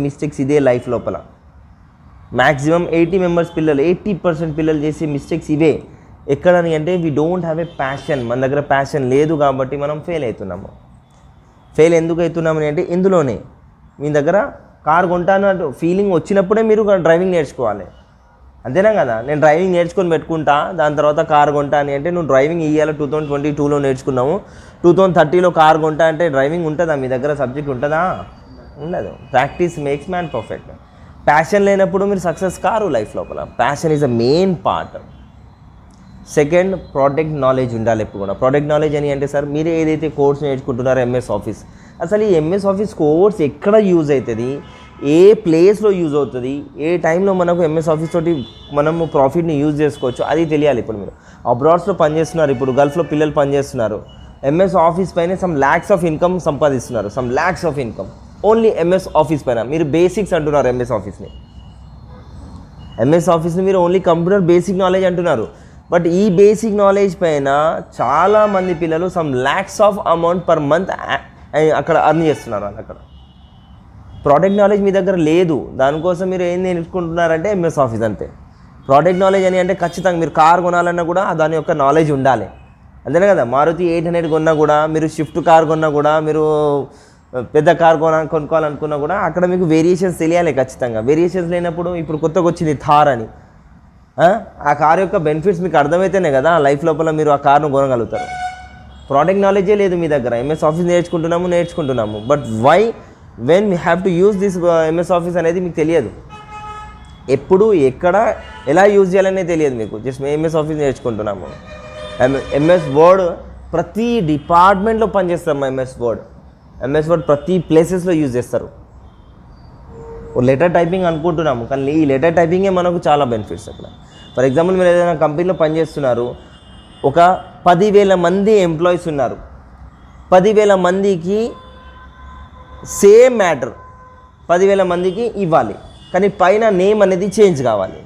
Mistakes ఇదే life లోపల maximum 80% పిల్లలు చేసే మిస్టేక్స్ ఇవే. ఎక్కడని అంటే we don't have A passion. మన దగ్గర ప్యాషన్ లేదు కాబట్టి మనం ఫెయిల్ అవుతున్నాము. ఫెయిల్ ఎందుకు అవుతున్నామని అంటే ఇందులోనే మీ దగ్గర కారు కొంటాను అంటే ఫీలింగ్ వచ్చినప్పుడే మీరు డ్రైవింగ్ నేర్చుకోవాలి. అంతేనా కదా? నేను డ్రైవింగ్ నేర్చుకొని పెట్టుకుంటా, దాని తర్వాత కారు కొంటా అని అంటే నువ్వు డ్రైవింగ్ ఇవ్వాలి 2022లో నేర్చుకున్నాము, 2030లో కారు కొంటా అంటే డ్రైవింగ్ ఉంటుందా? మీ దగ్గర సబ్జెక్ట్ ఉంటుందా? ఉండదు. Practice makes man perfect. Passion లేనప్పుడు మీరు సక్సెస్ కారు లైఫ్ లోపల. Passion is a main part. Second, product knowledge ఉండాలి ఎప్పుడు కూడా. ప్రోడక్ట్ నాలెడ్జ్ అని అంటే సార్ మీరు ఏదైతే కోర్స్ నేర్చుకుంటున్నారో ఎంఎస్ ఆఫీస్, అసలు ఈ ఎంఎస్ ఆఫీస్ కోర్స్ ఎక్కడ యూజ్ అవుతుంది, ఏ ప్లేస్లో యూజ్ అవుతుంది, ఏ టైంలో మనకు ఎంఎస్ ఆఫీస్ తోటి మనము ప్రాఫిట్ని యూజ్ చేసుకోవచ్చు అది తెలియాలి. ఇప్పుడు మీరు అబ్రాడ్స్లో పనిచేస్తున్నారు, ఇప్పుడు గల్ఫ్లో పిల్లలు పనిచేస్తున్నారు, ఎంఎస్ ఆఫీస్ పైన సమ్ ల్యాక్స్ ఆఫ్ ఇన్కమ్ సంపాదిస్తున్నారు. Some lakhs of income only MS office పైన. మీరు బేసిక్స్ అంటున్నారు ఎంఎస్ ఆఫీస్ని మీరు ఓన్లీ కంప్యూటర్ బేసిక్ నాలెడ్జ్ అంటున్నారు. బట్ ఈ బేసిక్ నాలెడ్జ్ పైన చాలామంది పిల్లలు some lakhs of amount per month అక్కడ అర్న్ చేస్తున్నారు. అక్కడ ప్రోడక్ట్ నాలెడ్జ్ మీ దగ్గర లేదు, దానికోసం మీరు ఏం నేర్చుకుంటున్నారంటే ఎంఎస్ ఆఫీస్ అంతే. ప్రోడక్ట్ నాలెడ్జ్ అని అంటే ఖచ్చితంగా మీరు కార్ కొనాలన్నా కూడా దాని యొక్క నాలెడ్జ్ ఉండాలి. అంతేనా కదా? మారుతి 800 కొన్నా కూడా, మీరు షిఫ్ట్ కార్ కొన్నా కూడా, మీరు పెద్ద కార్ కొనుక్కోవాలనుకున్నా కూడా అక్కడ మీకు వేరియేషన్స్ తెలియాలి ఖచ్చితంగా. వేరియేషన్స్ లేనప్పుడు ఇప్పుడు కొత్తగా వచ్చింది థార్ అని, ఆ కార్ యొక్క బెనిఫిట్స్ మీకు అర్థమైతేనే కదా లైఫ్ లోపల మీరు ఆ కార్ను కొనగలుగుతారు. ప్రోడక్ట్ నాలెడ్జే లేదు మీ దగ్గర. ఎంఎస్ ఆఫీస్ నేర్చుకుంటున్నాము but why when we have to use this MS office అనేది మీకు తెలియదు. ఎప్పుడు ఎక్కడ ఎలా యూజ్ చేయాలనే తెలియదు మీకు. జస్ట్ మేము ఎంఎస్ ఆఫీస్ నేర్చుకుంటున్నాము. ఎంఎస్ వర్డ్ ప్రతి డిపార్ట్మెంట్లో పనిచేస్తాము. ఎంఎస్ వర్డ్ ప్రతి ప్లేసెస్లో యూజ్ చేస్తారు. లెటర్ టైపింగ్ అనుకుంటున్నాము కానీ ఈ లెటర్ టైపింగే మనకు చాలా బెనిఫిట్స్ అక్కడ. ఫర్ ఎగ్జాంపుల్ మీరు ఏదైనా కంపెనీలో పనిచేస్తున్నారు, ఒక 10,000 మంది ఎంప్లాయీస్ ఉన్నారు, 10,000 మందికి సేమ్ మ్యాటర్ 10,000 మందికి ఇవ్వాలి, కానీ పైన నేమ్ అనేది చేంజ్ కావాలి.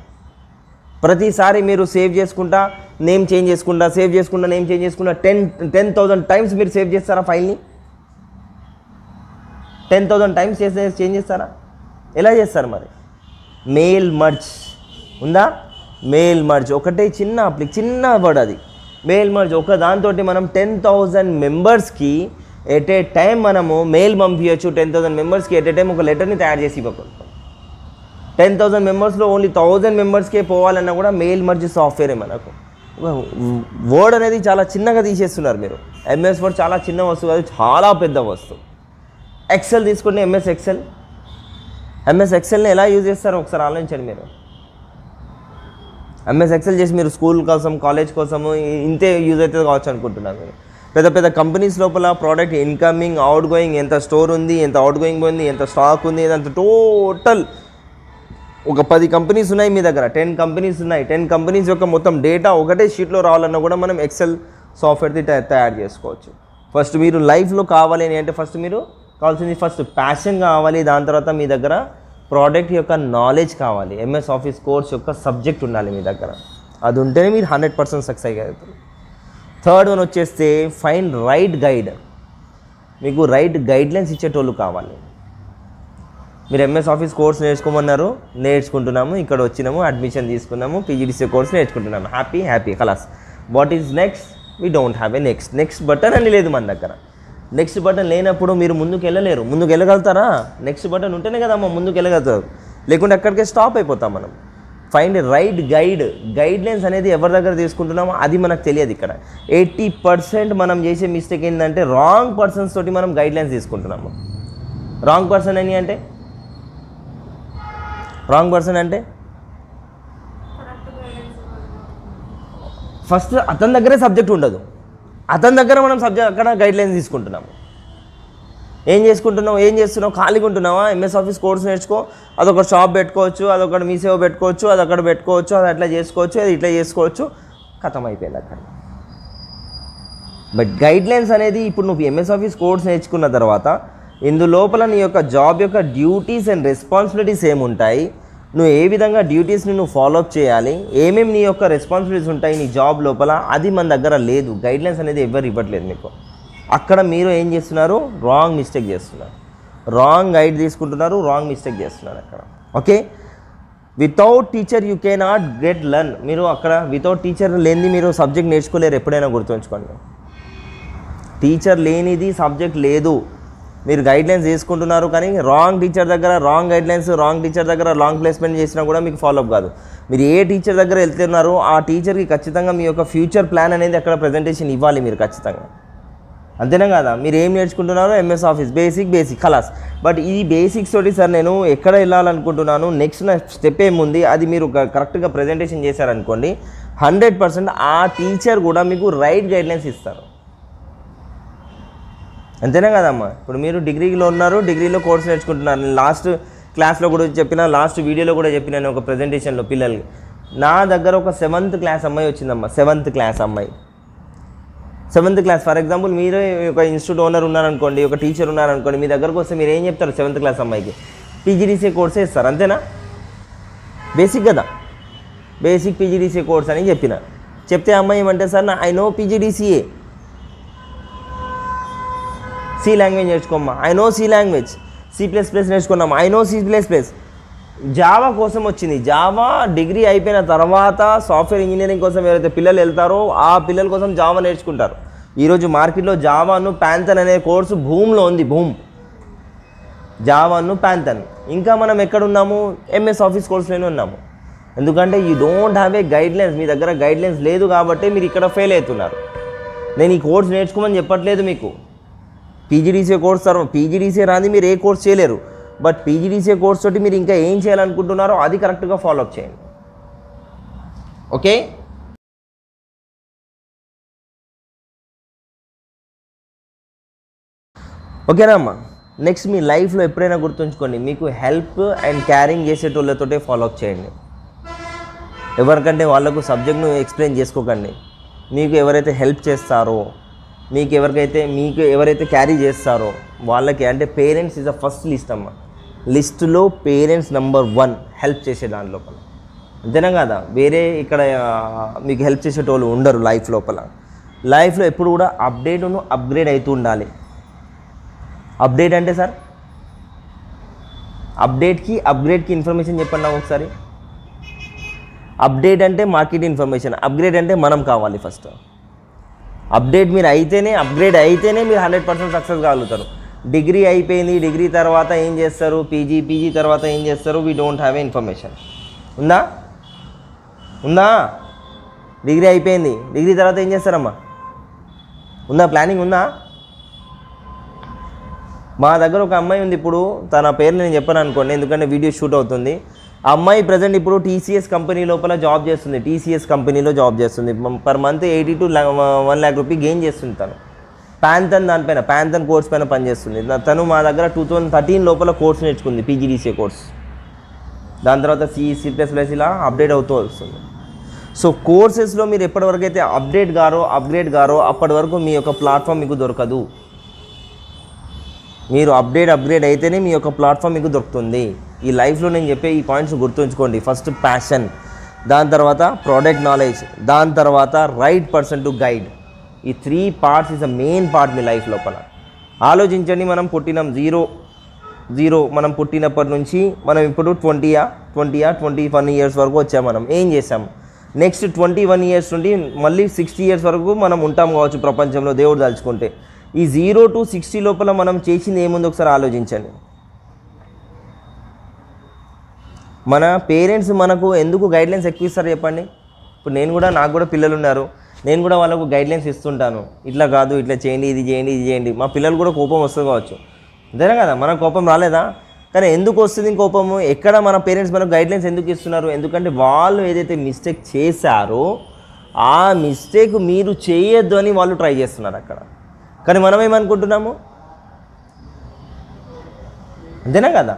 ప్రతిసారి మీరు సేవ్ చేసుకుంటా నేమ్ చేంజ్ చేసుకుంటా నేమ్ చేంజ్ చేసుకుంటా 10,000 టైమ్స్ మీరు సేవ్ చేస్తారా ఫైల్ని? 10,000 టైమ్స్ చేంజ్ చేస్తారా? ఎలా చేస్తారు మరి? మెయిల్ మర్జ్ ఉందా? మెయిల్ మర్జ్ ఒకటే చిన్న వర్డ్ అది. మెయిల్ మర్జ్ ఒక దాంతో మనం 10,000 మెంబర్స్కి ఎట్ ఏ టైం మనము మెయిల్ పంపించవచ్చు. 10,000 మెంబర్స్కి ఎట్ ఏ టైం ఒక లెటర్ని తయారు చేసి ఇవ్వగలుగుతాం. 10,000 మెంబర్స్లో ఓన్లీ 1,000 మెంబర్స్కే పోవాలన్నా కూడా మెయిల్ మర్జ్ సాఫ్ట్వేరే మనకు. వర్డ్ అనేది చాలా చిన్నగా తీసేస్తున్నారు మీరు. ఎంఎస్ వర్డ్ చాలా చిన్న వస్తువు కాదు, చాలా పెద్ద వస్తువు. ఎక్సెల్ తీసుకుంటే ఎంఎస్ ఎక్సెల్ని ఎలా యూజ్ చేస్తారో ఒకసారి ఆలోచించండి మీరు. ఎంఎస్ ఎక్సెల్ చేసి మీరు స్కూల్ కోసం కాలేజ్ కోసము ఇంతే యూజ్ అవుతుంది కావచ్చు అనుకుంటున్నారు మీరు. పెద్ద కంపెనీస్ లోపల ప్రోడక్ట్ ఇన్కమింగ్ అవుట్ గోయింగ్ ఎంత స్టోర్ ఉంది, ఎంత అవుట్ గోయింగ్ పోయింది, ఎంత స్టాక్ ఉంది, ఇదంతా టోటల్ ఒక 10 కంపెనీస్ ఉన్నాయి మీ దగ్గర, 10 కంపెనీస్ ఉన్నాయి. 10 కంపెనీస్ యొక్క మొత్తం డేటా ఒకటే షీట్లో రావాలన్నా కూడా మనం ఎక్సెల్ సాఫ్ట్వేర్ది తయారు చేసుకోవచ్చు. ఫస్ట్ మీరు లైఫ్లో కావాలి అని అంటే మీరు కావాల్సింది ప్యాషన్ కావాలి. దాని తర్వాత మీ దగ్గర ప్రోడక్ట్ యొక్క నాలెడ్జ్ కావాలి. ఎంఎస్ ఆఫీస్ కోర్స్ యొక్క సబ్జెక్ట్ ఉండాలి మీ దగ్గర. అది ఉంటేనే మీరు 100% సక్సెస్ అవుతారు. థర్డ్ వన్ వచ్చేస్తే ఫైండ్ రైట్ గైడ్. మీకు రైట్ గైడ్లైన్స్ ఇచ్చేటోళ్ళు కావాలి. మీరు ఎంఎస్ ఆఫీస్ కోర్స్ నేర్చుకుంటున్నాము, ఇక్కడ వచ్చినాము, అడ్మిషన్ తీసుకున్నాము, పీజీడీసీ కోర్స్ నేర్చుకుంటున్నాము, హ్యాపీ ఖలాస్. What is next? We don't have a next button అని లేదు మన దగ్గర. నెక్స్ట్ బటన్ లేనప్పుడు మీరు ముందుకు వెళ్ళగలుగుతారా? నెక్స్ట్ బటన్ ఉంటేనే కదా ముందుకు వెళ్ళగలుగుతారు, లేకుంటే అక్కడికే స్టాప్ అయిపోతాం మనం. ఫైండ్ రైట్ గైడ్లైన్స్ అనేది ఎవరి దగ్గర తీసుకుంటున్నామో అది మనకు తెలియదు. ఇక్కడ 80% మనం చేసే మిస్టేక్ ఏంటంటే రాంగ్ పర్సన్స్ తోటి మనం గైడ్లైన్స్ తీసుకుంటున్నాము. రాంగ్ పర్సన్ అంటే ఫస్ట్ అతని దగ్గరే సబ్జెక్ట్ ఉండదు, అతని దగ్గర మనం అక్కడ గైడ్లైన్స్ తీసుకుంటున్నాము. ఏం చేస్తున్నావు? ఖాళీగా ఉంటున్నావా? ఎంఎస్ ఆఫీస్ కోర్స్ నేర్చుకో, అదొక షాప్ పెట్టుకోవచ్చు, అదొకటి మీ సేవ పెట్టుకోవచ్చు, అది అక్కడ పెట్టుకోవచ్చు, అది అట్లా చేసుకోవచ్చు, అది ఇట్లా చేసుకోవచ్చు, ఖతం అయిపోయింది అక్కడ. బట్ గైడ్లైన్స్ అనేది ఇప్పుడు నువ్వు ఎంఎస్ ఆఫీస్ కోర్స్ నేర్చుకున్న తర్వాత ఇందులోపల నీ యొక్క జాబ్ యొక్క డ్యూటీస్ అండ్ రెస్పాన్సిబిలిటీస్ ఏముంటాయి, నువ్వు ఏ విధంగా డ్యూటీస్ని నువ్వు ఫాలోఅప్ చేయాలి, ఏమేమి నీ యొక్క రెస్పాన్సిబిలిటీస్ ఉంటాయి నీ జాబ్ లోపల, అది మన దగ్గర లేదు. గైడ్లైన్స్ అనేది ఎవరు ఇవ్వట్లేదు మీకు. అక్కడ మీరు ఏం చేస్తున్నారు? రాంగ్ మిస్టేక్ చేస్తున్నారు. రాంగ్ గైడ్ తీసుకుంటున్నారు, రాంగ్ మిస్టేక్ చేస్తున్నారు అక్కడ. Okay, without teacher you cannot get learn. మీరు అక్కడ వితౌట్ టీచర్ లేనిది మీరు సబ్జెక్ట్ నేర్చుకోలేరు, ఎప్పుడైనా గుర్తుంచుకోండి. టీచర్ లేనిది సబ్జెక్ట్ లేదు. మీరు గైడ్లైన్స్ తీసుకుంటున్నారు కానీ రాంగ్ టీచర్ దగ్గర రాంగ్ గైడ్లైన్స్, రాంగ్ టీచర్ దగ్గర రాంగ్ ప్లేస్మెంట్ చేసినా కూడా మీకు ఫాలోఅప్ కాదు. మీరు ఏ టీచర్ దగ్గర వెళ్తున్నారో ఆ టీచర్కి ఖచ్చితంగా మీ యొక్క ఫ్యూచర్ ప్లాన్ అనేది అక్కడ ప్రజెంటేషన్ ఇవ్వాలి మీరు ఖచ్చితంగా. అంతేనా కదా? మీరు ఏం నేర్చుకుంటున్నారో ఎంఎస్ ఆఫీస్ బేసిక్ ఖలాస్. బట్ ఈ బేసిక్స్ తోటి సార్ నేను ఎక్కడ వెళ్ళాలనుకుంటున్నాను, నెక్స్ట్ నా స్టెప్ ఏముంది, అది మీరు కరెక్ట్గా ప్రజెంటేషన్ చేశారనుకోండి 100% ఆ టీచర్ కూడా మీకు రైట్ గైడ్లైన్స్ ఇస్తారు. అంతేనా కదమ్మా? ఇప్పుడు మీరు డిగ్రీలో ఉన్నారు, డిగ్రీలో కోర్స్ నేర్చుకుంటున్నారు. నేను లాస్ట్ క్లాస్లో కూడా చెప్పిన, లాస్ట్ వీడియోలో కూడా చెప్పినాను ఒక ప్రజెంటేషన్లో పిల్లలకి. నా దగ్గర ఒక 7th క్లాస్ అమ్మాయి వచ్చిందమ్మా. 7th క్లాస్ అమ్మాయి, 7th క్లాస్. ఫర్ ఎగ్జాంపుల్ మీరు ఒక ఇన్స్టిట్యూట్ ఓనర్ ఉన్నారనుకోండి, ఒక టీచర్ ఉన్నారనుకోండి, మీ దగ్గరకు వస్తే మీరు ఏం చెప్తారు? 7th క్లాస్ అమ్మాయికి పీజీడీసీఏ కోర్సే ఇస్తారు. అంతేనా? బేసిక్ కదా, బేసిక్ పీజీడీసీఏ కోర్స్ అని చెప్తే అమ్మాయి ఏమంటే sir I know PGDCA, C language నేర్చుకోమ్మా, I know C language, C++ నేర్చుకున్నాం, ఐ నో C++. జావా కోసం వచ్చింది. జావా డిగ్రీ అయిపోయిన తర్వాత సాఫ్ట్వేర్ ఇంజనీరింగ్ కోసం ఎవరైతే పిల్లలు వెళ్తారో ఆ పిల్లల కోసం జావా నేర్చుకుంటారు. ఈరోజు మార్కెట్లో జావాను ప్యాంథన్ అనే కోర్సు భూమిలో ఉంది. జావాను ప్యాంథన్. ఇంకా మనం ఎక్కడున్నాము? ఎంఎస్ ఆఫీస్ కోర్సులోనే ఉన్నాము. ఎందుకంటే you don't have a guidelines. మీ దగ్గర గైడ్లైన్స్ లేదు కాబట్టి మీరు ఇక్కడ ఫెయిల్ అవుతున్నారు. నేను ఈ కోర్స్ నేర్చుకోమని చెప్పట్లేదు మీకు. పీజీడీసీఏ కోర్స్ పీజీడీసీఏ రాని మీరు ఏ కోర్స్ చేయలేరు. బట్ పీజీడీసీఏ కోర్స్ తోటి మీరు ఇంకా ఏం చేయాలనుకుంటున్నారో అది కరెక్ట్గా ఫాలోఅప్ చేయండి. ఓకే, ఓకేనా అమ్మా? నెక్స్ట్ మీ లైఫ్లో ఎప్పుడైనా గుర్తుంచుకోండి, మీకు హెల్ప్ అండ్ క్యారింగ్ చేసేటోళ్ళతోటే ఫాలోఅప్ చేయండి. ఎవరికంటే వాళ్ళకు సబ్జెక్ట్ను ఎక్స్ప్లెయిన్ చేసుకోకండి. మీకు ఎవరైతే హెల్ప్ చేస్తారో, మీకు ఎవరైతే క్యారీ చేస్తారో వాళ్ళకి, అంటే parents is the first list అమ్మ. లిస్టులో పేరెంట్స్ నెంబర్ 1 హెల్ప్ చేసే దాని లోపల. అంతేనా కదా? వేరే ఇక్కడ మీకు హెల్ప్ చేసేటోళ్ళు ఉండరు లైఫ్ లోపల. లైఫ్లో ఎప్పుడు కూడా అప్గ్రేడ్ అవుతూ ఉండాలి. అప్డేట్ అంటే సార్, అప్గ్రేడ్కి ఇన్ఫర్మేషన్ చెప్పండి నాకు ఒకసారి. అప్డేట్ అంటే మార్కెట్ ఇన్ఫర్మేషన్, అప్గ్రేడ్ అంటే మనం కావాలి ఫస్ట్. అప్గ్రేడ్ అయితేనే మీరు 100% సక్సెస్ కాగలుగుతారు. డిగ్రీ అయిపోయింది, డిగ్రీ తర్వాత ఏం చేస్తారు? పీజీ తర్వాత ఏం చేస్తారు? We don't have A information. ఉందా? డిగ్రీ అయిపోయింది, డిగ్రీ తర్వాత ఏం చేస్తారమ్మా? ప్లానింగ్ ఉందా? మా దగ్గర ఒక అమ్మాయి ఉంది. ఇప్పుడు తన పేరు నేను చెప్పాను అనుకోండి, ఎందుకంటే వీడియో షూట్ అవుతుంది. ఆ అమ్మాయి ప్రజెంట్ ఇప్పుడు టీసీఎస్ కంపెనీ లోపల జాబ్ చేస్తుంది. టీసీఎస్ కంపెనీలో జాబ్ చేస్తుంది. Per month 80 to 1 lakh rupee gain చేస్తుంది. తను ప్యాంథన్ కోర్స్ పైన పనిచేస్తుంది. తను మా దగ్గర 2013 లోపల కోర్స్ నేర్చుకుంది, పీజీడీసీఏ కోర్స్. దాని తర్వాత C++ ఇలా అప్డేట్ అవుతూ వస్తుంది. సో కోర్సెస్లో మీరు ఎప్పటివరకు అయితే అప్గ్రేడ్ గారో అప్పటి వరకు మీ యొక్క ప్లాట్ఫామ్ మీకు దొరకదు. మీరు అప్గ్రేడ్ అయితేనే మీ యొక్క ప్లాట్ఫామ్ మీకు దొరుకుతుంది. ఈ లైఫ్లో నేను చెప్పే ఈ పాయింట్స్ గుర్తుంచుకోండి. ఫస్ట్ ప్యాషన్, దాని తర్వాత ప్రోడక్ట్ నాలెడ్జ్, దాని తర్వాత రైట్ పర్సన్ టు గైడ్. ఈ 3 parts is the main part me life లోపల. ఆలోచించండి, మనం పుట్టినాం జీరో. మనం పుట్టినప్పటి నుంచి మనం ఇప్పుడు 21 years వరకు వచ్చాం. మనం ఏం చేసాం? నెక్స్ట్ 21 years నుండి మళ్ళీ 60 years వరకు మనం ఉంటాం కావచ్చు ప్రపంచంలో, దేవుడు తలుచుకుంటే. ఈ 0 to 60 లోపల మనం చేసింది ఏముంది ఒకసారి ఆలోచించండి. మన పేరెంట్స్ మనకు ఎందుకు గైడ్లైన్స్ ఎక్కువ ఇస్తారు చెప్పండి? ఇప్పుడు నాకు కూడా పిల్లలు ఉన్నారు. నేను కూడా వాళ్ళకు గైడ్లైన్స్ ఇస్తుంటాను. ఇట్లా కాదు, ఇట్లా చేయండి, ఇది చేయండి. మా పిల్లలు కూడా కోపం వస్తుంది కావచ్చు, అంతేనా కదా? మనకు కోపం రాలేదా? కానీ ఎందుకు వస్తుంది కోపము? ఎక్కడ మన పేరెంట్స్ మనకు గైడ్లైన్స్ ఎందుకు ఇస్తున్నారు? ఎందుకంటే వాళ్ళు ఏదైతే మిస్టేక్ చేశారో ఆ మిస్టేక్ మీరు చేయొద్దు అని వాళ్ళు ట్రై చేస్తున్నారు అక్కడ. కానీ మనం ఏమనుకుంటున్నాము? అంతేనా కదా?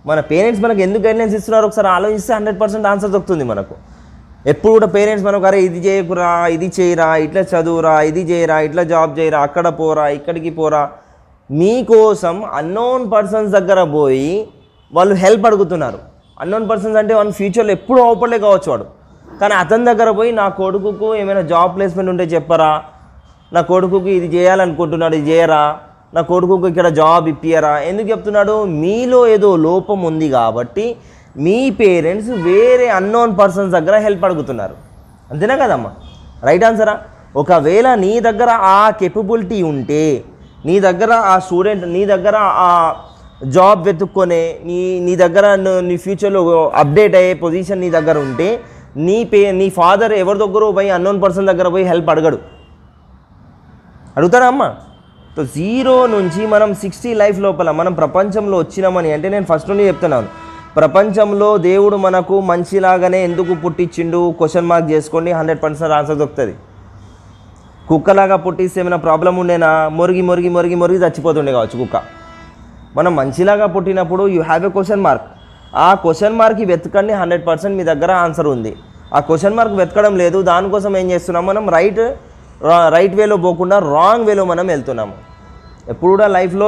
మన పేరెంట్స్ మనకు ఎందుకు గైడ్లైన్స్ ఇస్తున్నారు ఒకసారి ఆలోచిస్తే 100% ఆన్సర్ దొరుకుతుంది మనకు. ఎప్పుడు కూడా పేరెంట్స్ మనకు అరే ఇది చేయకురా, ఇది చేయరా, ఇట్లా చదువురా, ఇది చేయరా, ఇట్లా జాబ్ చేయరా, అక్కడ పోరా, ఇక్కడికి పోరా, మీకోసం అన్నోన్ పర్సన్స్ దగ్గర పోయి వాళ్ళు హెల్ప్ అడుగుతున్నారు. అన్నోన్ పర్సన్స్ అంటే వన్ ఫ్యూచర్లో ఎప్పుడు అవపడలే కావచ్చు వాడు. కానీ అతని దగ్గర పోయి నా కొడుకుకు ఏమైనా జాబ్ ప్లేస్మెంట్ ఉంటే చెప్పరా, నా కొడుకుకి ఇది చేయాలనుకుంటున్నాడు, ఇది చేయరా, నా కొడుకుకు ఇక్కడ జాబ్ ఇప్పియరా, ఎందుకు చెప్తున్నాడు? మీలో ఏదో లోపం ఉంది కాబట్టి మీ పేరెంట్స్ వేరే అన్నోన్ పర్సన్స్ దగ్గర హెల్ప్ అడుగుతున్నారు. అంతేనా కదమ్మా? రైట్ ఆన్సరా? ఒకవేళ నీ దగ్గర ఆ కేపబిలిటీ ఉంటే, నీ దగ్గర ఆ స్టూడెంట్, నీ దగ్గర ఆ జాబ్ వెతుక్కొనే నీ దగ్గర నీ ఫ్యూచర్లో అప్డేట్ అయ్యే పొజిషన్ నీ దగ్గర ఉంటే, నీ ఫాదర్ ఎవరి దగ్గర పోయి అన్నోన్ పర్సన్ దగ్గర పోయి హెల్ప్ అడుగుతారా అమ్మ? సో 0 నుంచి మనం 60 లైఫ్ లోపల మనం ప్రపంచంలో వచ్చినామని అంటే, నేను ఫస్ట్ నుండి చెప్తున్నాను, ప్రపంచంలో దేవుడు మనకు మంచిలాగానే ఎందుకు పుట్టించిండు క్వశ్చన్ మార్క్ చేసుకోండి, 100% ఆన్సర్ దొరుకుతుంది. కుక్కలాగా పుట్టిస్తే ఏమైనా ప్రాబ్లం ఉండేనా? మొరిగి చచ్చిపోతుండే కావచ్చు కుక్క. మనం మంచిలాగా పుట్టినప్పుడు you have a question mark. ఆ క్వశ్చన్ మార్క్కి వెతకండి, 100% మీ దగ్గర ఆన్సర్ ఉంది. ఆ క్వశ్చన్ మార్క్ వెతకడం లేదు, దానికోసం ఏం చేస్తున్నాం మనం? రైట్ వేలో పోకుండా రాంగ్ వేలో మనం వెళ్తున్నాము. ఎప్పుడు కూడా లైఫ్లో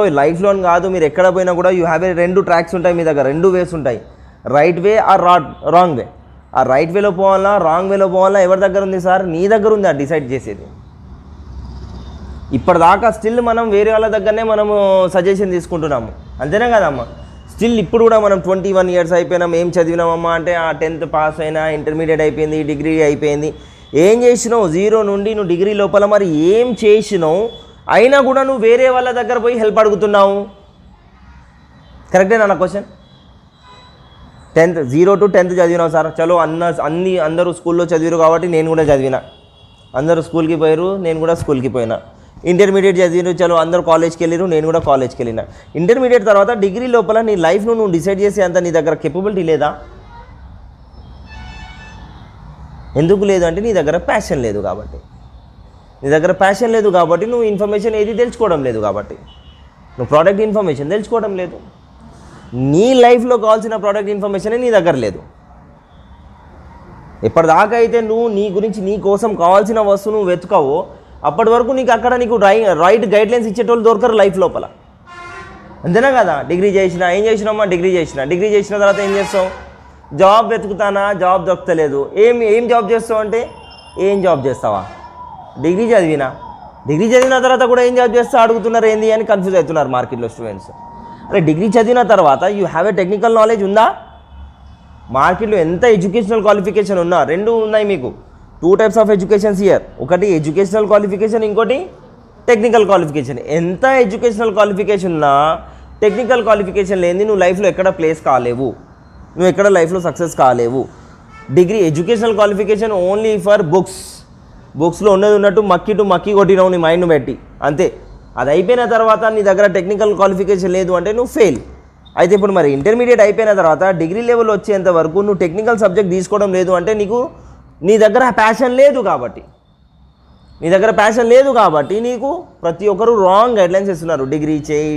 కాదు, మీరు ఎక్కడ పోయినా కూడా యూ హ్యావ్ ఏ 2 ట్రాక్స్ ఉంటాయి మీ దగ్గర, 2 వేస్ ఉంటాయి, right way or wrong way. ఆ రైట్ వేలో పోవాలా రాంగ్ వేలో పోవాలా ఎవరి దగ్గర ఉంది సార్? నీ దగ్గర ఉంది ఆ డిసైడ్ చేసేది. ఇప్పటిదాకా స్టిల్ మనం వేరే వాళ్ళ దగ్గరనే మనము సజెషన్ తీసుకుంటున్నాము, అంతేనా కదమ్మా? స్టిల్ ఇప్పుడు కూడా మనం 21 ఇయర్స్ అయిపోయినాం, ఏం చదివినామమ్మా అంటే ఆ 10th పాస్ అయినా, ఇంటర్మీడియట్ అయిపోయింది, డిగ్రీ అయిపోయింది. ఏం చేసినావు? 0 నుండి నువ్వు డిగ్రీ లోపల మరి ఏం చేసినావు? అయినా కూడా నువ్వు వేరే వాళ్ళ దగ్గర పోయి హెల్ప్ అడుగుతున్నావు. కరెక్టేనా నా క్వశ్చన్? 0 to 10th చదివినావు సార్, చలో అందరూ స్కూల్లో చదివారు కాబట్టి నేను కూడా చదివినా, అందరూ స్కూల్కి పోయారు నేను కూడా స్కూల్కి పోయినా. ఇంటర్మీడియట్ చదివిరు, చలో అందరూ కాలేజ్కి వెళ్ళారు నేను కూడా కాలేజ్కి వెళ్ళిన. ఇంటర్మీడియట్ తర్వాత డిగ్రీ లోపల నీ లైఫ్ను నువ్వు డిసైడ్ చేసే అంత నీ దగ్గర కేపబిలిటీ లేదా? ఎందుకు లేదు అంటే నీ దగ్గర ప్యాషన్ లేదు కాబట్టి. నువ్వు ఇన్ఫర్మేషన్ ఏది తెలుసుకోవడం లేదు కాబట్టి, నువ్వు ప్రోడక్ట్ ఇన్ఫర్మేషన్ తెలుసుకోవడం లేదు. నీ లైఫ్లో కావాల్సిన ప్రోడక్ట్ ఇన్ఫర్మేషనే నీ దగ్గర లేదు. ఎప్పటిదాకా అయితే నువ్వు నీ గురించి నీ కోసం కావాల్సిన వస్తువు నువ్వు వెతుకావో అప్పటి వరకు నీకు రైట్ గైడ్లైన్స్ ఇచ్చేటోళ్ళు దొరకరు లైఫ్ లోపల, అంతేనా కదా? డిగ్రీ చేసినా ఏం చేసినామా? డిగ్రీ చేసిన తర్వాత ఏం చేస్తావు? జాబ్ వెతుకుతానా, జాబ్ దొరకలేదు. ఏం జాబ్ చేస్తావు అంటే, ఏం జాబ్ చేస్తావా? డిగ్రీ చదివిన తర్వాత కూడా ఏం జాబ్ చేస్తా అడుగుతున్నారు, ఏంది అని కన్ఫ్యూజ్ అవుతున్నారు మార్కెట్లో స్టూడెంట్స్. అరే డిగ్రీ చదివిన తర్వాత you have a technical knowledge ఉందా? మార్కెట్లో ఎంత ఎడ్యుకేషనల్ క్వాలిఫికేషన్ ఉన్నా, 2 ఉన్నాయి మీకు. 2 types ఆఫ్ ఎడ్యుకేషన్స్ హియర్. ఒకటి ఎడ్యుకేషనల్ క్వాలిఫికేషన్, ఇంకోటి టెక్నికల్ క్వాలిఫికేషన్. ఎంత ఎడ్యుకేషనల్ క్వాలిఫికేషన్ ఉన్నా టెక్నికల్ క్వాలిఫికేషన్ లేని నువ్వు లైఫ్లో ఎక్కడ ప్లేస్ కాలేవు, నువ్వు ఎక్కడ లైఫ్లో సక్సెస్ కాలేవు. Degree educational qualification only for బుక్స్లో ఉన్నట్టు మక్కి కొట్టినావు నీ మైండ్ను పెట్టి, అంతే. అది అయిపోయిన తర్వాత నీ దగ్గర టెక్నికల్ క్వాలిఫికేషన్ లేదు అంటే నువ్వు ఫెయిల్. అయితే ఇప్పుడు మరి ఇంటర్మీడియట్ అయిపోయిన తర్వాత డిగ్రీ లెవెల్ వచ్చేంత వరకు నువ్వు టెక్నికల్ సబ్జెక్ట్ తీసుకోవడం లేదు అంటే నీ దగ్గర ప్యాషన్ లేదు కాబట్టి నీకు ప్రతి ఒక్కరు రాంగ్ గైడ్లైన్స్ ఇస్తున్నారు. డిగ్రీ చేయి.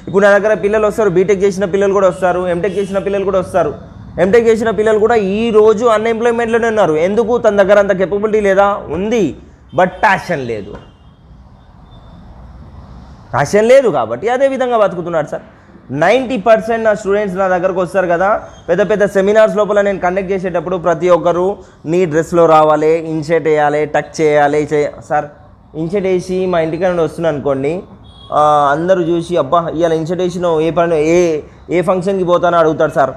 ఇప్పుడు నా దగ్గర పిల్లలు వస్తారు, బీటెక్ చేసిన పిల్లలు కూడా వస్తారు, ఎంటెక్ చేసిన పిల్లలు కూడా వస్తారు. ఎంటెక్ చేసిన పిల్లలు కూడా ఈరోజు అన్ఎంప్లాయ్మెంట్లోనే ఉన్నారు. ఎందుకు? తన దగ్గర అంత కేపబిలిటీ లేదా? ఉంది, బట్ ప్యాషన్ లేదు కాబట్టి అదే విధంగా బతుకుతున్నాడు సార్. 90% నా స్టూడెంట్స్ నా దగ్గరకు వస్తారు కదా, పెద్ద సెమినార్స్ లోపల నేను కండక్ట్ చేసేటప్పుడు ప్రతి ఒక్కరు నీ డ్రెస్లో రావాలి, ఇన్షర్ట్ వేయాలి, టక్ చేయాలి. సార్ ఇన్షర్ట్ వేసి మా ఇంటికి నుండి వస్తున్నాను అనుకోండి, అందరూ చూసి అబ్బా ఇవాళ ఇన్షర్ట్ వేసినావు, ఏ ఫంక్షన్కి పోతానో అడుగుతాడు సార్.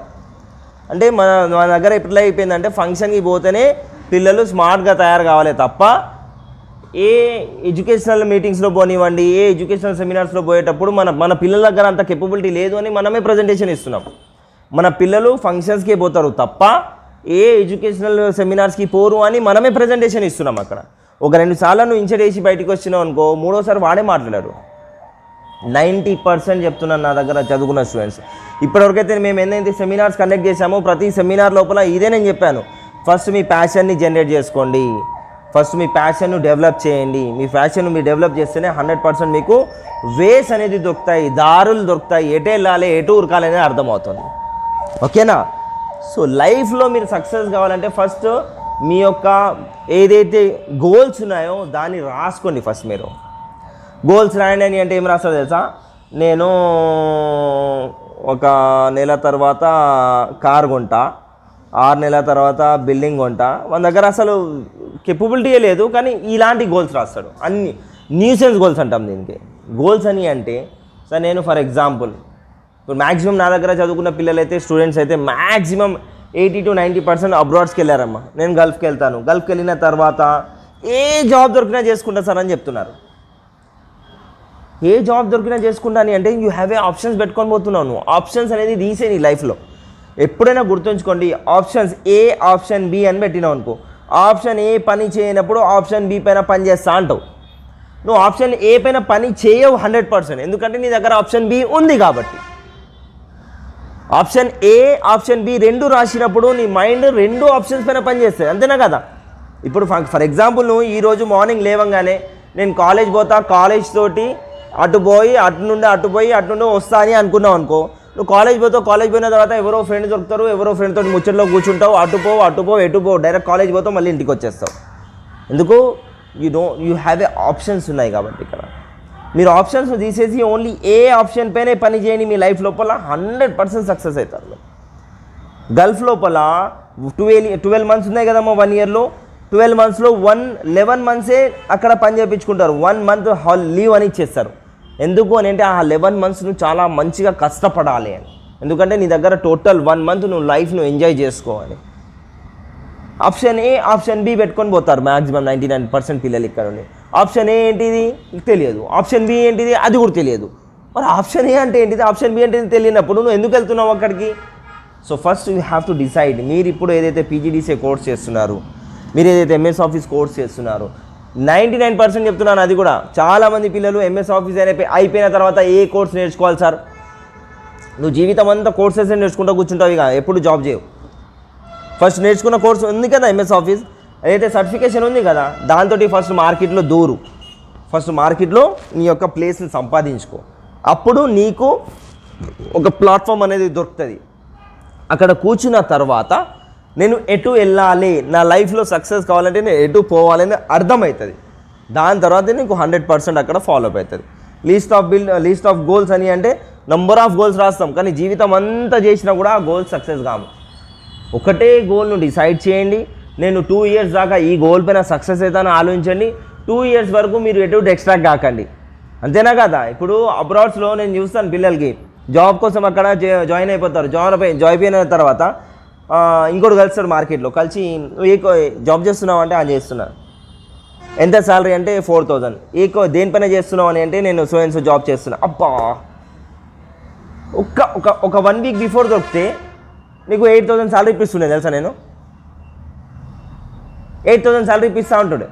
అంటే మన దగ్గర ఎట్లా అయిపోయిందంటే ఫంక్షన్కి పోతేనే పిల్లలు స్మార్ట్గా తయారు కావాలి తప్ప ఏ ఎడ్యుకేషనల్ మీటింగ్స్లో పోనివ్వండి, ఏ ఎడ్యుకేషనల్ సెమినార్స్లో పోయేటప్పుడు మన పిల్లల దగ్గర అంత కేపబిలిటీ లేదు అని మనమే ప్రజెంటేషన్ ఇస్తున్నాం. మన పిల్లలు ఫంక్షన్స్కే పోతారు తప్ప ఏ ఎడ్యుకేషనల్ సెమినార్స్కి పోరు అని మనమే ప్రజెంటేషన్ ఇస్తున్నాం. అక్కడ ఒక 2 సార్లు నువ్వు ఇన్షర్ట్ వేసి బయటకు వచ్చినావు అనుకో, 3వసారి వాడే మాట్లాడారు. 90% చెప్తున్నాను నా దగ్గర చదువుకున్న స్టూడెంట్స్. ఇప్పటివరకైతే మేము ఎన్నైతే సెమినార్స్ కండక్ట్ చేశామో ప్రతి సెమినార్ లోపల ఇదే నేను చెప్పాను, ఫస్ట్ మీ ప్యాషన్ని జనరేట్ చేసుకోండి, ఫస్ట్ మీ ప్యాషన్ను డెవలప్ చేయండి. మీ ప్యాషన్ను మీరు డెవలప్ చేస్తేనే 100% మీకు వేస్ అనేది దొరుకుతాయి, దారులు దొరుకుతాయి, ఎటు వెళ్ళాలి ఎటు ఉరకాలి అనేది అర్థమవుతుంది. ఓకేనా? సో లైఫ్లో మీరు సక్సెస్ కావాలంటే ఫస్ట్ మీ యొక్క ఏదైతే గోల్స్ ఉన్నాయో దాన్ని రాసుకోండి. ఫస్ట్ మీరు గోల్స్ రాయండి అని అంటే ఏం రాస్తారు తెలుసా? నేను ఒక నెల తర్వాత కార్ కొంటా, 6 నెలల తర్వాత బిల్డింగ్ కొంటా. మన దగ్గర అసలు కేపబిలిటీయే లేదు కానీ ఇలాంటి గోల్స్ రాస్తాడు. అన్ని న్యూసెన్స్ గోల్స్ అంటాం దీనికి. గోల్స్ అని అంటే సార్ నేను ఫర్ ఎగ్జాంపుల్ ఇప్పుడు మ్యాక్సిమం నా దగ్గర చదువుకున్న పిల్లలైతే స్టూడెంట్స్ అయితే మ్యాక్సిమం 80 to 90% అబ్రాడ్స్కి వెళ్ళారమ్మా. నేను గల్ఫ్కి వెళ్తాను, గల్ఫ్కి వెళ్ళిన తర్వాత ఏ జాబ్ దొరికినా చేసుకుంటా సార్ అని చెప్తున్నారు. ఏ జాబ్ దొరికినా చేసుకుంటాను అంటే యూ హ్యావ్ ఏ ఆప్షన్స్ పెట్టుకొని పోతున్నావు. నువ్వు ఆప్షన్స్ అనేది తీసే నీ లైఫ్లో. ఎప్పుడైనా గుర్తుంచుకోండి, ఆప్షన్స్ ఏ ఆప్షన్ బి అని పెట్టినావు అనుకో, ఆప్షన్ ఏ పని చేయనప్పుడు ఆప్షన్ బి పైన పని చేస్తా అంటావు. నువ్వు ఆప్షన్ ఏ పైన పని చేయవు 100%, ఎందుకంటే నీ దగ్గర ఆప్షన్ బి ఉంది కాబట్టి. ఆప్షన్ ఏ ఆప్షన్ బి రెండు రాసినప్పుడు నీ మైండ్ రెండు ఆప్షన్స్ పైన పనిచేస్తుంది, అంతేనా కదా. ఇప్పుడు ఫర్ ఎగ్జాంపుల్ నువ్వు ఈరోజు మార్నింగ్ లేవంగానే నేను కాలేజ్ పోతా, కాలేజ్ తోటి అటు నుండి వస్తా అని అనుకున్నావు అనుకో, నువ్వు కాలేజ్ పోయిన తర్వాత ఎవరో ఫ్రెండ్ దొరుకుతారు, ఎవరో ఫ్రెండ్ తోటి ముచ్చట్లో కూర్చుంటావు, ఎటు పో డైరెక్ట్ కాలేజ్ పోతావు, మళ్ళీ ఇంటికి వచ్చేస్తావు. ఎందుకు? యూ హ్యావ్ ఏ ఆప్షన్స్ ఉన్నాయి కాబట్టి. ఇక్కడ మీరు ఆప్షన్స్ తీసేసి ఓన్లీ ఏ ఆప్షన్ పైనే పని చేయండి, మీ లైఫ్ లోపల 100% సక్సెస్ అవుతారు. గల్ఫ్ లోపల 12 months ఉన్నాయి కదమ్మా 1 yearలో. 12 monthsలో 11 monthsే అక్కడ పని చేయించుకుంటారు. 1 month లీవ్ అని ఇచ్చేస్తారు. ఎందుకు అని అంటే ఆ 11 months నువ్వు చాలా మంచిగా కష్టపడాలి అని. ఎందుకంటే నీ దగ్గర టోటల్ 1 month నువ్వు లైఫ్ను ఎంజాయ్ చేసుకోవాలి. ఆప్షన్ ఏ ఆప్షన్ బి పెట్టుకొని పోతారు మ్యాక్సిమం 99% పిల్లలు ఇక్కడ ఉండి. ఆప్షన్ ఏ ఏంటిది తెలియదు, ఆప్షన్ బి ఏంటిది అది కూడా తెలియదు. మరి ఆప్షన్ ఏ అంటే ఏంటిది, ఆప్షన్ బి అంటే తెలియనప్పుడు నువ్వు ఎందుకు వెళ్తున్నావు అక్కడికి? So first you have to decide. మీరు ఇప్పుడు ఏదైతే పీజీడీసీఏ కోర్స్ చేస్తున్నారు, మీరు ఏదైతే ఎంఎస్ ఆఫీస్ కోర్స్ చేస్తున్నారు, 99% చెప్తున్నాను, అది కూడా చాలామంది పిల్లలు ఎంఎస్ ఆఫీస్ అయిపోయిన తర్వాత ఏ కోర్స్ నేర్చుకోవాలి సార్? నువ్వు జీవితం అంతా కోర్సెస్ నేర్చుకుంటూ కూర్చుంటావు, ఇక ఎప్పుడు జాబ్ చేయవు. ఫస్ట్ నేర్చుకున్న కోర్స్ ఉంది కదా ఎంఎస్ ఆఫీస్, ఏదైతే సర్టిఫికేషన్ ఉంది కదా, దాంతో ఫస్ట్ మార్కెట్లో ఫస్ట్ మార్కెట్లో నీ యొక్క ప్లేస్ని సంపాదించుకో. అప్పుడు నీకు ఒక ప్లాట్ఫామ్ అనేది దొరుకుతుంది. అక్కడ కూర్చున్న తర్వాత నేను ఎటు వెళ్ళాలి, నా లైఫ్లో సక్సెస్ కావాలంటే నేను ఎటు పోవాలని అర్థమవుతుంది. దాని తర్వాత నీకు 100% అక్కడ ఫాలో అప్ అవుతుంది. లీస్ట్ ఆఫ్ గోల్స్ అని అంటే నంబర్ ఆఫ్ గోల్స్ రాస్తాం, కానీ జీవితం అంతా చేసినా కూడా ఆ గోల్స్ సక్సెస్ కాము. ఒకటే గోల్ను డిసైడ్ చేయండి. నేను 2 years దాకా ఈ గోల్ పైన సక్సెస్ అవుతానని ఆలోచించండి. 2 years వరకు మీరు ఎటు ఎక్స్ట్రాక్ట్ కాకండి, అంతేనా కదా. ఇప్పుడు అబ్రాడ్స్లో నేను చూస్తాను పిల్లలకి జాబ్ కోసం అక్కడ జాయిన్ అయిపోతారు. జాయిన్ అయిన తర్వాత ఇంకోటి కలుస్తాడు మార్కెట్లో, కలిసి ఏ జాబ్ చేస్తున్నావు అంటే అది చేస్తున్నాను. ఎంత శాలరీ అంటే 4,000. దేనిపైన చేస్తున్నావు అని అంటే నేను సో అండ్ సో జాబ్ చేస్తున్నా. అబ్బా, ఒక 1 week బిఫోర్ దొరికితే నీకు 8,000 శాలరీ ఇప్పిస్తుండే తెలుసా. నేను 8,000 శాలరీ ఇప్పిస్తూ ఉంటుండే.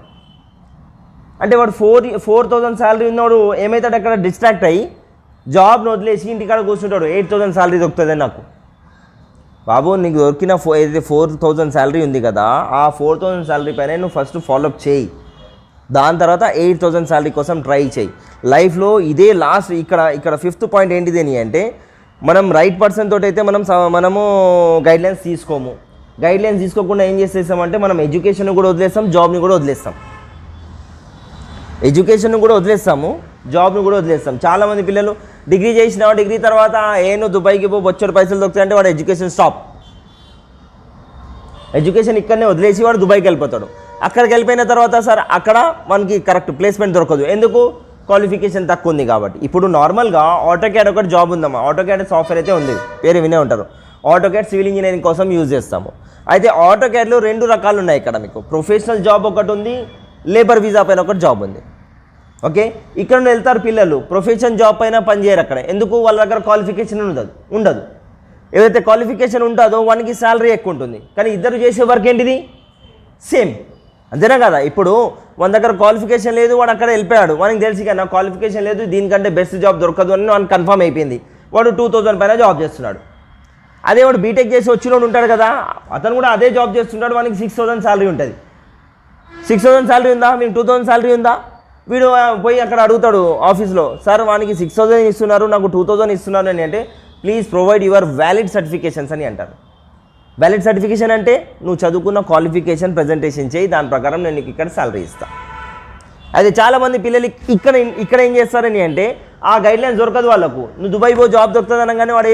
అంటే వాడు 4,000 శాలరీ ఉన్నవాడు ఏమవుతాడు, అక్కడ డిస్ట్రాక్ట్ అయ్యి జాబ్ను వదిలేసి ఇంటికాడ కూర్చుంటాడు. 8,000 శాలరీ దొరుకుతుంది నాకు. బాబు, నీకు దొరికిన ఏదైతే 4,000 శాలరీ ఉంది కదా, ఆ 4,000 శాలరీ పైన నువ్వు ఫస్ట్ ఫాలోఅప్ చేయి. దాని తర్వాత 8,000 శాలరీ కోసం ట్రై చేయి. లైఫ్లో ఇదే లాస్ట్. ఇక్కడ 5th పాయింట్ ఏంటిది అని అంటే, మనం రైట్ పర్సన్ తోటి అయితే మనము గైడ్లైన్స్ తీసుకోము. గైడ్లైన్స్ తీసుకోకుండా ఏం చేసేస్తామంటే మనం ఎడ్యుకేషన్ కూడా వదిలేస్తాం, జాబ్ని కూడా వదిలేస్తాం. ఎడ్యుకేషన్ కూడా వదిలేస్తాము, జాబ్ను కూడా వదిలేస్తాం. చాలామంది పిల్లలు డిగ్రీ చేసినా, డిగ్రీ తర్వాత నువ్వు దుబాయ్కి పో, బొచ్చడు పైసలు దొరుకుతాయంటే వాడు ఎడ్యుకేషన్ స్టాప్. ఎడ్యుకేషన్ ఇక్కడనే వదిలేసి వాడు దుబాయ్కి వెళ్ళిపోతాడు. అక్కడికి వెళ్ళిపోయిన తర్వాత సార్ అక్కడ మనకి కరెక్ట్ ప్లేస్మెంట్ దొరకదు. ఎందుకు? క్వాలిఫికేషన్ తక్కువ ఉంది కాబట్టి. ఇప్పుడు నార్మల్గా ఆటోక్యాడ్ ఒకటి జాబ్ ఉందమ్మా. ఆటోక్యాడ్ సాఫ్ట్వేర్ అయితే ఉంది, పేరు వినే ఉంటారు. ఆటోక్యాడ్ సివిల్ ఇంజనీరింగ్ కోసం యూజ్ చేస్తాము. అయితే ఆటోక్యాడ్లో 2 రకాలు ఉన్నాయి ఇక్కడ. మీకు ప్రొఫెషనల్ జాబ్ ఒకటి ఉంది, లేబర్ వీసా పైన ఒకటి జాబ్ ఉంది. ఓకే, ఇక్కడ వెళ్తారు పిల్లలు, ప్రొఫెషన్ జాబ్ పైన పనిచేయరు అక్కడ. ఎందుకు? వాళ్ళ దగ్గర క్వాలిఫికేషన్ ఉండదు. ఏదైతే క్వాలిఫికేషన్ ఉంటుందో వానికి శాలరీ ఎక్కువ ఉంటుంది, కానీ ఇద్దరు చేసే వర్క్ ఏంటిది? సేమ్, అంతేనా కదా. ఇప్పుడు మన దగ్గర క్వాలిఫికేషన్ లేదు, వాడు అక్కడ వెళ్ళిపోయాడు. వానికి తెలిసి కదా క్వాలిఫికేషన్ లేదు, దీనికంటే బెస్ట్ జాబ్ దొరకదు అని వానికి కన్ఫర్మ్ అయిపోయింది. వాడు 2,000 పైన జాబ్ చేస్తున్నాడు. అదే వాడు బీటెక్ చేసి వచ్చినోడు ఉంటాడు కదా, అతను కూడా అదే జాబ్ చేస్తున్నాడు. వానికి 6,000 శాలరీ ఉంటుంది. 6,000 శాలరీ ఉందా? మీకు 2,000 శాలరీ ఉందా? వీడు పోయి అక్కడ అడుగుతాడు ఆఫీస్లో, సార్ వానికి 6,000 ఇస్తున్నారు, నాకు 2,000 ఇస్తున్నారు అని అంటే, please provide your valid certifications అని అంటారు. వ్యాలిడ్ సర్టిఫికేషన్ అంటే నువ్వు చదువుకున్న క్వాలిఫికేషన్ ప్రజెంటేషన్ చేయి, దాని ప్రకారం నేను నీకు ఇక్కడ శాలరీ ఇస్తాను. అయితే చాలామంది పిల్లలు ఇక్కడ ఏం చేస్తారని అంటే ఆ గైడ్లైన్స్ దొరకదు వాళ్ళకు. నువ్వు దుబాయ్ పో జాబ్ దొరుకుతుంది అనగానే వాడు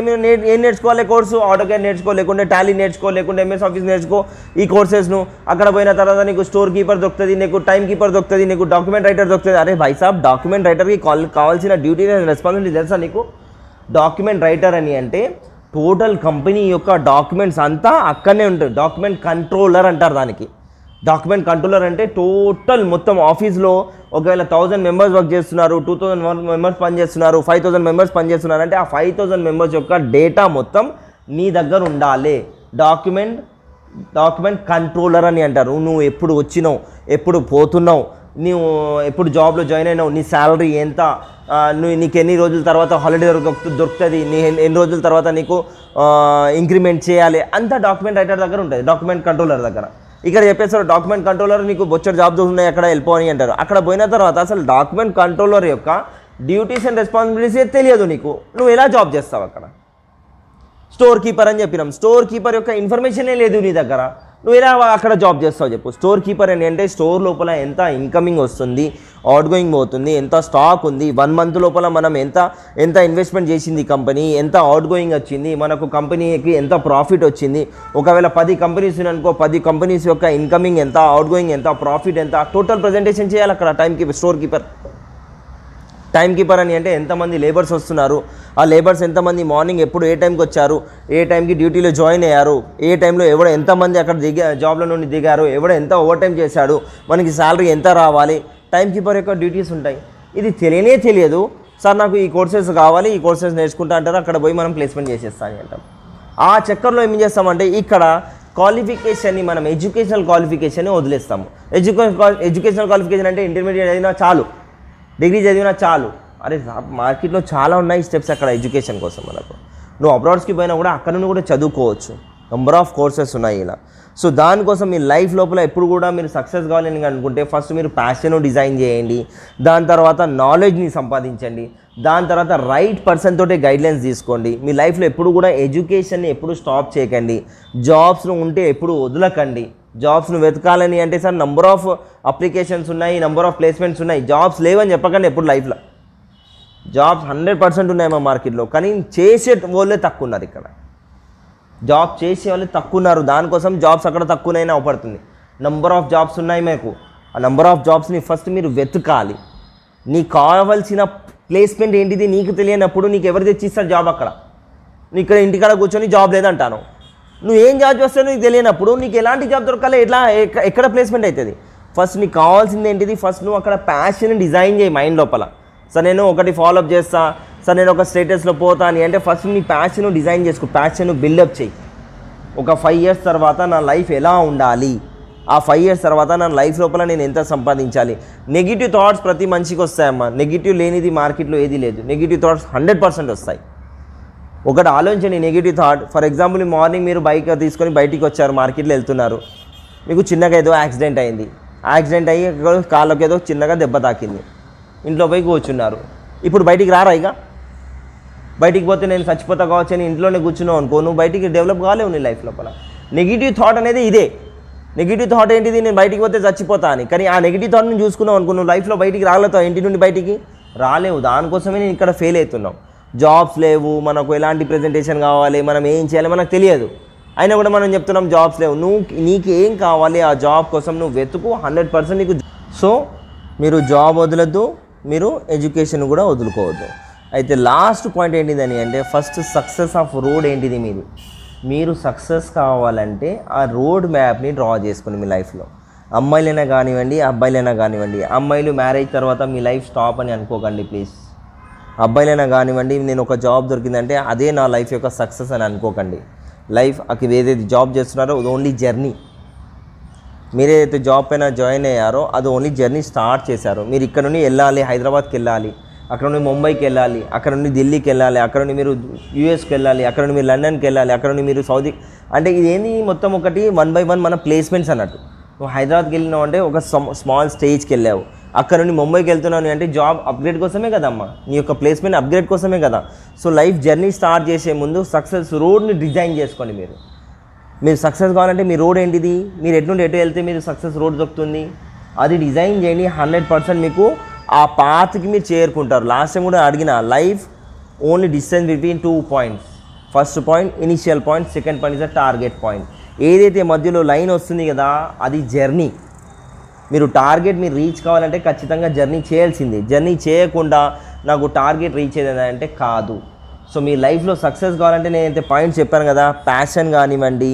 ఏం నేర్చుకోవాలి కోర్సు, ఆటోకేర్ నేర్చుకో, లేకుంటే టాలీ నేర్చుకో, లేకుంటే ఎంఎస్ ఆఫీస్ నేర్చుకో. ఈ కోర్సెస్ను అక్కడ పోయిన తర్వాత నీకు స్టోర్ కీపర్ దొరుకుతుంది, నీకు టైం కీపర్ దొరుకుతుంది, నీకు డాక్యుమెంట్ రైటర్ దొరుకుతుంది. అరే భాయ్ సాబ్, డాక్యుమెంట్ రైటర్కి కావాల్సిన డ్యూటీ అండ్ రెస్పాన్సిబిలిటీ తెలుసా నీకు? డాక్యుమెంట్ రైటర్ అని అంటే టోటల్ కంపెనీ యొక్క డాక్యుమెంట్స్ అంతా అక్కడనే ఉంటుంది. డాక్యుమెంట్ కంట్రోలర్ అంటారు దానికి. డాక్యుమెంట్ కంట్రోలర్ అంటే టోటల్ మొత్తం ఆఫీస్లో ఒకవేళ 1000 మెంబర్స్ వర్క్ చేస్తున్నారు, 2000 మెంబర్స్ పనిచేస్తున్నారు, 5000 మెంబర్స్ పనిచేస్తున్నారు అంటే ఆ 5000 మెంబర్స్ యొక్క డేటా మొత్తం నీ దగ్గర ఉండాలి. డాక్యుమెంట్ కంట్రోలర్ అని అంటారు. నువ్వు ఎప్పుడు వచ్చినావు, ఎప్పుడు పోతున్నావు, నువ్వు ఎప్పుడు జాబ్లో జాయిన్ అయినావు, నీ శాలరీ ఎంత, నీకు ఎన్ని రోజుల తర్వాత హాలిడే దొరుకుతుంది, ఎన్ని రోజుల తర్వాత నీకు ఇంక్రిమెంట్ చేయాలి, అంతా డాక్యుమెంట్ రైటర్ దగ్గర ఉంటుంది, డాక్యుమెంట్ కంట్రోలర్ దగ్గర. ఇక్కడ చెప్పేస్తారు డాక్యుమెంట్ కంట్రోలర్ నీకు బొచ్చర్ జాబ్స్ ఉన్నాయి అక్కడ వెళ్ళిపోని అంటారు. అక్కడ పోయిన తర్వాత అసలు డాక్యుమెంట్ కంట్రోలర్ యొక్క డ్యూటీస్ అండ్ రెస్పాన్సిబిలిటీస్ తెలియదు నీకు, నువ్వు ఎలా జాబ్ చేస్తావు అక్కడ? స్టోర్ కీపర్ అని చెప్పినాం, స్టోర్ కీపర్ యొక్క ఇన్ఫర్మేషనే లేదు నీ దగ్గర, నువ్వు ఎలా అక్కడ జాబ్ చేస్తావు చెప్పు? స్టోర్ కీపర్ అని అంటే స్టోర్ లోపల ఎంత ఇన్కమింగ్ వస్తుంది, అవుట్ గోయింగ్ పోతుంది, ఎంత స్టాక్ ఉంది, 1 మంత్ లోపల మనం ఎంత ఇన్వెస్ట్మెంట్ చేసింది కంపెనీ, ఎంత అవుట్ గోయింగ్ వచ్చింది, మనకు కంపెనీకి ఎంత ప్రాఫిట్ వచ్చింది. ఒకవేళ 10 కంపెనీస్ ఉన్నాయనుకో, 10 కంపెనీస్ యొక్క ఇన్కమింగ్ ఎంత, అవుట్ గోయింగ్ ఎంత, ప్రాఫిట్ ఎంత, టోటల్ ప్రజెంటేషన్ చేయాలి అక్కడ స్టోర్ కీపర్. టైం కీపర్ అని అంటే ఎంతమంది లేబర్స్ వస్తున్నారు, ఆ లేబర్స్ ఎంతమంది మార్నింగ్ ఎప్పుడు ఏ టైంకి వచ్చారు, ఏ టైంకి డ్యూటీలో జాయిన్ అయ్యారు, ఏ టైంలో ఎంతమంది అక్కడ జాబ్లో నుండి దిగారు, ఎంత ఓవర్ టైం చేశాడు, మనకి శాలరీ ఎంత రావాలి, టైం కీపర్ యొక్క డ్యూటీస్ ఉంటాయి. ఇది తెలియదు సార్, నాకు ఈ కోర్సెస్ కావాలి, ఈ కోర్సెస్ నేర్చుకుంటా అంటారు. అక్కడ పోయి మనం ప్లేస్మెంట్ చేసేస్తాను అంటాం. ఆ చక్కర్లో ఏం చేస్తామంటే ఇక్కడ క్వాలిఫికేషన్ని మనం ఎడ్యుకేషనల్ క్వాలిఫికేషన్ని వదిలేస్తాము. ఎడ్యుకేషనల్ క్వాలిఫికేషన్ అంటే ఇంటర్మీడియట్ అయినా చాలు, డిగ్రీ చదివినా చాలు. అరే మార్కెట్లో చాలా ఉన్నాయి స్టెప్స్ అక్కడ ఎడ్యుకేషన్ కోసం. మనకు నువ్వు అబ్రాడ్స్కి పోయినా కూడా అక్కడ నుండి కూడా చదువుకోవచ్చు, నెంబర్ ఆఫ్ కోర్సెస్ ఉన్నాయి ఇలా. సో దానికోసం మీ లైఫ్ లోపల ఎప్పుడు కూడా మీరు సక్సెస్ కావాలని అనుకుంటే ఫస్ట్ మీరు ప్యాషన్ డిజైన్ చేయండి, దాని తర్వాత నాలెడ్జ్ని సంపాదించండి, దాని తర్వాత రైట్ పర్సన్ తోటే గైడ్లైన్స్ తీసుకోండి. మీ లైఫ్లో ఎప్పుడు కూడా ఎడ్యుకేషన్ని ఎప్పుడు స్టాప్ చేయకండి, జాబ్స్ను ఉంటే ఎప్పుడు వదలకండి. జాబ్స్ను వెతకాలని అంటే సార్ నంబర్ ఆఫ్ అప్లికేషన్స్ ఉన్నాయి, నంబర్ ఆఫ్ ప్లేస్మెంట్స్ ఉన్నాయి, జాబ్స్ లేవని చెప్పకండి ఎప్పుడు లైఫ్లో. జాబ్స్ 100% ఉన్నాయి మా మార్కెట్లో, కానీ చేసే వాళ్ళే తక్కువ ఉన్నారు. ఇక్కడ జాబ్ చేసే వాళ్ళే తక్కువ ఉన్నారు, దానికోసం జాబ్స్ అక్కడ తక్కువనైనా అవపడుతుంది. నంబర్ ఆఫ్ జాబ్స్ ఉన్నాయి మీకు, ఆ నంబర్ ఆఫ్ జాబ్స్ని ఫస్ట్ మీరు వెతకాలి. నీకు కావాల్సిన ప్లేస్మెంట్ ఏంటిది నీకు తెలియనప్పుడు నీకు ఎవరు తెచ్చిస్తారు జాబ్? అక్కడ నువ్వు ఇక్కడ ఇంటికాడ కూర్చొని జాబ్ లేదంటాను, నువ్వు ఏం జాబ్ చేస్తావు నీకు తెలియనప్పుడు నీకు ఎలాంటి జాబ్ దొరకాలి, ఎక్కడ ప్లేస్మెంట్ అవుతుంది? ఫస్ట్ నీకు కావాల్సింది ఏంటిది? ఫస్ట్ నువ్వు అక్కడ ప్యాషన్ డిజైన్ చేయి మైండ్ లోపల. సార్ నేను ఒకటి ఫాలోఅప్ చేస్తా, సార్ నేను ఒక స్టేటస్లో పోతా అని అంటే ఫస్ట్ నీ ప్యాషన్ డిజైన్ చేసుకో, ప్యాషన్ బిల్డప్ చేయి. ఒక 5 years తర్వాత నా లైఫ్ ఎలా ఉండాలి, ఆ 5 years తర్వాత నా లైఫ్ లోపల నేను ఎంత సంపాదించాలి. నెగిటివ్ థాట్స్ ప్రతి మనిషికి వస్తాయమ్మా, నెగిటివ్ లేనిది మార్కెట్లో ఏది లేదు. నెగిటివ్ థాట్స్ 100% వస్తాయి. ఒకటి ఆలోచించండి negative thought. For example morning మీరు బైక్ తీసుకొని బయటికి వచ్చారు, మార్కెట్లో వెళ్తున్నారు, మీకు చిన్నగా ఏదో యాక్సిడెంట్ అయింది, యాక్సిడెంట్ అయ్యి కాళ్ళకి ఏదో చిన్నగా దెబ్బ తాకింది, ఇంట్లో పోయి కూర్చున్నారు. ఇప్పుడు బయటికి రారా? ఇక బయటికి పోతే నేను చచ్చిపోతా కావచ్చు అని ఇంట్లోనే కూర్చున్నావు అనుకో, నువ్వు బయటికి డెవలప్ కాలేవు నీ లైఫ్ లోపల. నెగిటివ్ థాట్ అనేది ఇదే. నెగిటివ్ థాట్ ఏంటిది? నేను బయటికి పోతే చచ్చిపోతా అని. కానీ ఆ నెగిటివ్ థాట్ని చూసుకున్నావు అనుకో, నువ్వు లైఫ్లో బయటికి రాగలుగుతావు, ఇంటి నుండి బయటికి రాలేవు. దానికోసమే నేను ఇక్కడ ఫెయిల్ అవుతున్నావు. జాబ్స్ లేవు, మనకు ఎలాంటి ప్రెజెంటేషన్ కావాలి, మనం ఏం చేయాలి మనకు తెలియదు, అయినా కూడా మనం చెప్తున్నాం జాబ్స్ లేవు. నీకు ఏం కావాలి ఆ జాబ్ కోసం నువ్వు వెతుకు, 100% నీకు. సో మీరు జాబ్ వదలద్దు, మీరు ఎడ్యుకేషన్ కూడా వదులుకోవద్దు. అయితే లాస్ట్ పాయింట్ ఏంటిదని అంటే ఫస్ట్ సక్సెస్ ఆఫ్ రోడ్ ఏంటిది? మీరు సక్సెస్ కావాలంటే ఆ రోడ్ మ్యాప్ని డ్రా చేసుకోండి మీ లైఫ్లో. అమ్మాయిలైనా కానివ్వండి, అబ్బాయిలైనా కానివ్వండి. అమ్మాయిలు మ్యారేజ్ తర్వాత మీ లైఫ్ స్టాప్ అని అనుకోకండి ప్లీజ్. అబ్బాయిలైనా కానివ్వండి, నేను ఒక జాబ్ దొరికిందంటే అదే నా లైఫ్ యొక్క సక్సెస్ అని అనుకోకండి. లైఫ్ ఏదైతే జాబ్ చేస్తున్నారో అది ఓన్లీ జర్నీ. మీరు ఏదైతే జాబ్ పైన జాయిన్ అయ్యారో అది ఓన్లీ జర్నీ స్టార్ట్ చేశారు. మీరు ఇక్కడ నుండి వెళ్ళాలి, హైదరాబాద్కి వెళ్ళాలి, అక్కడ నుండి ముంబైకి వెళ్ళాలి, అక్కడ నుండి ఢిల్లీకి వెళ్ళాలి, అక్కడ నుండి మీరు యూఎస్కి వెళ్ళాలి, అక్కడ నుండి మీరు లండన్కి వెళ్ళాలి, అక్కడ నుండి మీరు సౌదీ. అంటే ఇదేంది మొత్తం ఒకటి 1 by 1 మన ప్లేస్మెంట్స్ అన్నట్టు. నువ్వు హైదరాబాద్కి వెళ్ళినావు అంటే ఒక స్మాల్ స్టేజ్కి వెళ్ళావు, అక్కడ నుండి ముంబైకి వెళ్తున్నావు అంటే జాబ్ అప్గ్రేడ్ కోసమే కదమ్మా, నీ యొక్క ప్లేస్మెంట్ అప్గ్రేడ్ కోసమే కదా. సో లైఫ్ జర్నీ స్టార్ట్ చేసే ముందు సక్సెస్ రోడ్ని డిజైన్ చేసుకోండి. మీరు సక్సెస్ కావాలంటే మీ రోడ్ ఏంటిది, మీరు ఎటు నుండి ఎటు వెళ్తే మీరు సక్సెస్ రోడ్ దొరుకుతుంది, అది డిజైన్ చేయండి. 100% మీకు ఆ పాత్కి మీరు చేరుకుంటారు. లాస్ట్ టైం కూడా అడిగిన life only distance between 2 points. First point initial point, second point is the target point. ఏదైతే మధ్యలో లైన్ వస్తుంది కదా అది జర్నీ. మీరు టార్గెట్ మీరు రీచ్ కావాలంటే ఖచ్చితంగా జర్నీ చేయాల్సిందే. జర్నీ చేయకుండా నాకు టార్గెట్ రీచ్ అయ్యేదంటే కాదు. సో మీ లైఫ్లో సక్సెస్ కావాలంటే నేనైతే పాయింట్స్ చెప్పాను కదా, ప్యాషన్ కానివ్వండి,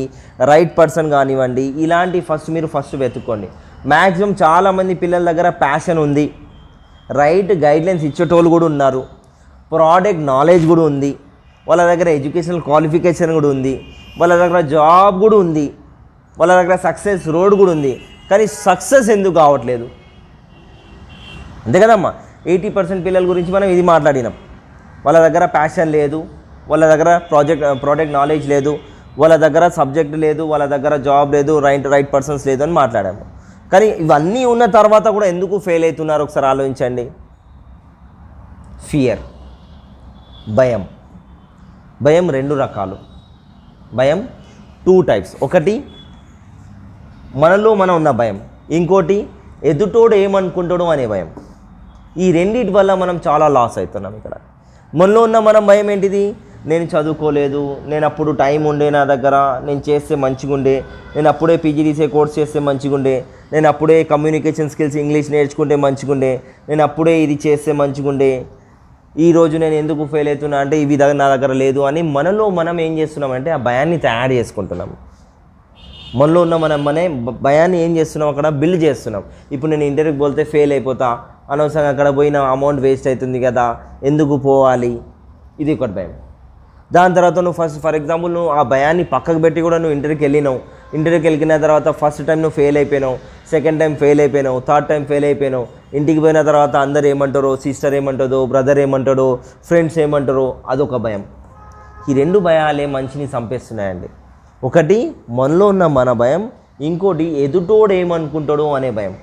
రైట్ పర్సన్ కానివ్వండి, ఇలాంటి మీరు ఫస్ట్ వెతుక్కోండి. మ్యాక్సిమం చాలామంది పిల్లల దగ్గర ప్యాషన్ ఉంది, రైట్ గైడ్లైన్స్ ఇచ్చేటోళ్ళు కూడా ఉన్నారు, ప్రోడక్ట్ నాలెడ్జ్ కూడా ఉంది, వాళ్ళ దగ్గర ఎడ్యుకేషనల్ క్వాలిఫికేషన్ కూడా ఉంది, వాళ్ళ దగ్గర జాబ్ కూడా ఉంది, వాళ్ళ దగ్గర సక్సెస్ రోడ్ కూడా ఉంది. కానీ సక్సెస్ ఎందుకు కావట్లేదు? అంతే కదమ్మా. 80% పిల్లల గురించి మనం ఇది మాట్లాడినాం. వాళ్ళ దగ్గర ప్యాషన్ లేదు, వాళ్ళ దగ్గర ప్రోడక్ట్ నాలెడ్జ్ లేదు, వాళ్ళ దగ్గర సబ్జెక్ట్ లేదు, వాళ్ళ దగ్గర జాబ్ లేదు, రైట్ పర్సన్స్ లేదు అని మాట్లాడాము. కానీ ఇవన్నీ ఉన్న తర్వాత కూడా ఎందుకు ఫెయిల్ అవుతున్నారు ఒకసారి ఆలోచించండి. ఫియర్, భయం. భయం 2 రకాలు. భయం 2 టైప్స్. ఒకటి మనలో మనం ఉన్న భయం, ఇంకోటి ఎదుటోడు ఏమనుకుంటాడు అనే భయం. ఈ రెండింటి వల్ల మనం చాలా లాస్ అవుతున్నాం. ఇక్కడ మనలో ఉన్న మనం భయం ఏంటిది? నేను చదువుకోలేదు, నేను అప్పుడు టైం ఉండే నా దగ్గర, నేను చేస్తే మంచిగా ఉండే, నేను అప్పుడే పీజీడీసీ కోర్స్ చేస్తే మంచిగా ఉండే, నేను అప్పుడే కమ్యూనికేషన్ స్కిల్స్ ఇంగ్లీష్ నేర్చుకుంటే మంచిగా ఉండే, నేను అప్పుడే ఇది చేస్తే మంచిగా ఉండే, ఈరోజు నేను ఎందుకు ఫెయిల్ అవుతున్నా అంటే ఇవి నా దగ్గర లేదు అని మనలో మనం ఏం చేస్తున్నామంటే ఆ భయాన్ని తయారు చేసుకుంటున్నాం. మనలో ఉన్న మన భయాన్ని ఏం చేస్తున్నాం, అక్కడ బిల్డ్ చేస్తున్నాం. ఇప్పుడు నేను ఇంటర్వ్యూకి పోతే ఫెయిల్ అయిపోతా, అనవసరంగా అక్కడ పోయిన అమౌంట్ వేస్ట్ అవుతుంది కదా, ఎందుకు పోవాలి, ఇది ఒకటి భయం. దాని తర్వాత నువ్వు ఫర్ ఎగ్జాంపుల్ నువ్వు ఆ భయాన్ని పక్కకు పెట్టి కూడా నువ్వు ఇంటర్వ్యూకి వెళ్ళినావు. ఇంటర్వ్యూకి వెళ్ళిన తర్వాత ఫస్ట్ టైం నువ్వు ఫెయిల్ అయిపోయినావు, సెకండ్ టైం ఫెయిల్ అయిపోయినావు, థర్డ్ టైం ఫెయిల్ అయిపోయినావు. ఇంటికి పోయిన తర్వాత అందరు ఏమంటారో, సిస్టర్ ఏమంటారో, బ్రదర్ ఏమంటాడో, ఫ్రెండ్స్ ఏమంటారో, అదొక భయం. ఈ 2 భయాలే మనిషిని చంపేస్తున్నాయండి. ఒకటి మనలో ఉన్న మన భయం, ఇంకోటి ఎదుటోడు ఏమనుకుంటాడో అనే భయం.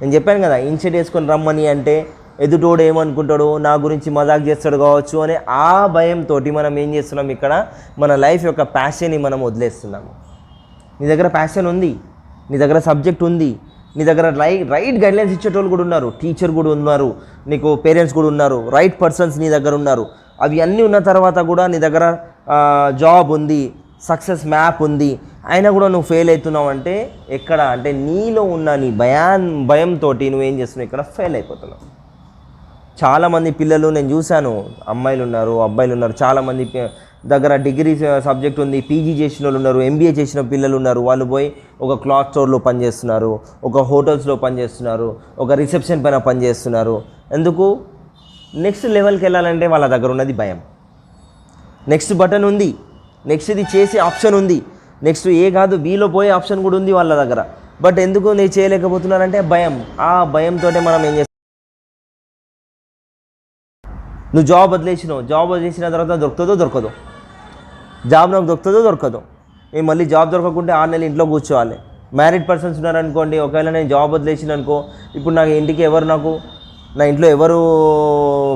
నేను చెప్పాను కదా, ఇన్షర్ట్ వేసుకొని రమ్మని అంటే ఎదుటోడు ఏమనుకుంటాడో, నా గురించి మజాక్ చేస్తాడు కావచ్చు అనే ఆ భయంతో మనం ఏం చేస్తున్నాం, ఇక్కడ మన లైఫ్ యొక్క ప్యాషన్ని మనం వదిలేస్తున్నాము. నీ దగ్గర ప్యాషన్ ఉంది, నీ దగ్గర సబ్జెక్ట్ ఉంది, నీ దగ్గర రైట్ గైడ్లైన్స్ ఇచ్చేటోళ్ళు కూడా ఉన్నారు, టీచర్ కూడా ఉన్నారు, నీకు పేరెంట్స్ కూడా ఉన్నారు, రైట్ పర్సన్స్ నీ దగ్గర ఉన్నారు. అవి అన్నీ ఉన్న తర్వాత కూడా నీ దగ్గర జాబ్ ఉంది, సక్సెస్ మ్యాప్ ఉంది, అయినా కూడా నువ్వు ఫెయిల్ అవుతున్నావు అంటే ఎక్కడ అంటే నీలో ఉన్న నీ భయంతో నువ్వేం చేస్తున్నావు, ఇక్కడ ఫెయిల్ అయిపోతున్నావు. చాలామంది పిల్లలు నేను చూశాను, అమ్మాయిలు ఉన్నారు, అబ్బాయిలు ఉన్నారు, చాలామంది దగ్గర డిగ్రీ సబ్జెక్ట్ ఉంది, పీజీ చేసిన వాళ్ళు ఉన్నారు, ఎంబీఏ చేసిన పిల్లలు ఉన్నారు. వాళ్ళు పోయి ఒక క్లాత్ స్టోర్లో పనిచేస్తున్నారు, ఒక హోటల్స్లో పనిచేస్తున్నారు, ఒక రిసెప్షన్ పైన పనిచేస్తున్నారు. ఎందుకు? నెక్స్ట్ లెవెల్కి వెళ్ళాలంటే వాళ్ళ దగ్గర ఉన్నది భయం. నెక్స్ట్ బటన్ ఉంది, నెక్స్ట్ ఇది చేసే ఆప్షన్ ఉంది, నెక్స్ట్ కాదు వీలో పోయే ఆప్షన్ కూడా ఉంది వాళ్ళ దగ్గర. బట్ ఎందుకు నేను చేయలేకపోతున్నానంటే భయం. ఆ భయంతో మనం ఏం చేస్తాం, నువ్వు జాబ్ వదిలేసిన తర్వాత దొరకదో, జాబ్ నాకు దొరకదో, నేను మళ్ళీ జాబ్ దొరకకుంటే 6 నెలలు ఇంట్లో కూర్చోవాలి. మ్యారీడ్ పర్సన్స్ ఉన్నారనుకోండి, ఒకవేళ నేను జాబ్ వదిలేసిన అనుకో, ఇప్పుడు నాకు ఇంటికి నా ఇంట్లో ఎవరు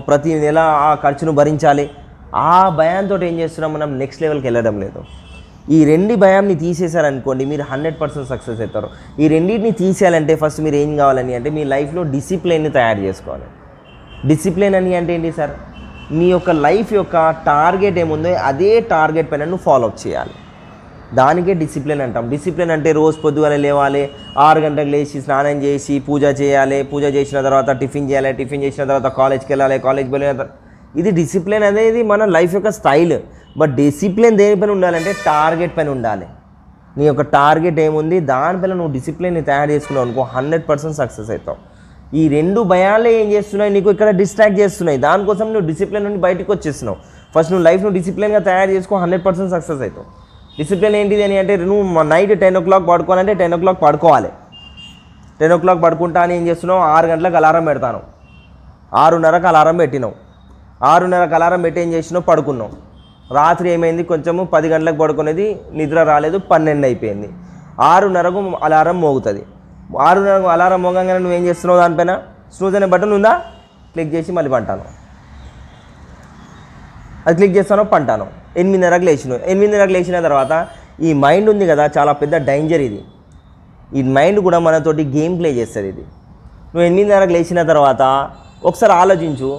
ప్రతి నెల ఆ ఖర్చును భరించాలి. ఆ భయంతో ఏం చేస్తున్నాం, మనం నెక్స్ట్ లెవెల్కి వెళ్ళడం లేదు. ఈ 2 భయాన్ని తీసేశారనుకోండి, మీరు 100% సక్సెస్ అవుతారు. ఈ రెండింటిని తీసేయాలంటే ఫస్ట్ మీరు ఏం కావాలని అంటే మీ లైఫ్లో డిసిప్లిన్ని తయారు చేసుకోవాలి. డిసిప్లిన్ అని అంటే ఏంటి సార్? మీ యొక్క లైఫ్ యొక్క టార్గెట్ ఏముందో అదే టార్గెట్ పైన నువ్వు ఫాలో అప్ చేయాలి. దానికే డిసిప్లిన్ అంటాం. డిసిప్లిన్ అంటే రోజు పొద్దుగానే లేవాలి, 6 గంటలకు లేచి స్నానం చేసి పూజ చేయాలి, పూజ చేసిన తర్వాత టిఫిన్ చేయాలి, టిఫిన్ చేసిన తర్వాత కాలేజ్కి వెళ్ళాలి, కాలేజ్కి వెళ్ళిన తర్వాత ఇది డిసిప్లిన్ అనేది మన లైఫ్ యొక్క స్టైల్. బట్ డిసిప్లిన్ దేనిపైన ఉండాలంటే టార్గెట్ పైన ఉండాలి. నీ యొక్క టార్గెట్ ఏముంది దానిపైన నువ్వు డిసిప్లిన్ని తయారు చేసుకున్నావు అనుకో 100% సక్సెస్ అవుతావు. ఈ 2 భయాలే ఏం చేస్తున్నాయి, నీకు ఇక్కడ డిస్ట్రాక్ట్ చేస్తున్నాయి. దానికోసం నువ్వు డిసిప్లిన్ నుండి బయటకు వచ్చేస్తున్నావు. ఫస్ట్ నువ్వు లైఫ్ను డిసిప్లిన్గా తయారు చేసుకో, 100% సక్సెస్ అవుతావు. డిసిప్లిన్ ఏంటిది అని అంటే నువ్వు నైట్ 10 o'clock పడుకోవాలంటే 10 o'clock పడుకోవాలి. 10 o'clock పడుకుంటా అని ఏం చేస్తున్నావు, 6 గంటలకు అలారం పెడతాను, 6:30కి అలారం పెట్టినావు, 6:30కి అలారం పెట్టి ఏం చేసినావు, పడుకున్నావు. రాత్రి ఏమైంది, కొంచెము 10 గంటలకు పడుకునేది, నిద్ర రాలేదు, 12 అయిపోయింది. 6:30కు అలారం మోగుతుంది. 6:30కు అలారం మోగంగానే నువ్వేం చేస్తున్నావు, దానిపైన స్నూజ్ అనే బటన్ ఉందా, క్లిక్ చేసి మళ్ళీ పంటాను, అది క్లిక్ చేస్తాను, పంటాను. 8:30కు లేచినావు. 8:30కు లేచిన తర్వాత ఈ మైండ్ ఉంది కదా, చాలా పెద్ద డేంజర్ ఇది. ఈ మైండ్ కూడా మనతోటి గేమ్ ప్లే చేస్తుంది. ఇది నువ్వు 8:30కి లేచిన తర్వాత ఒకసారి ఆలోచించు,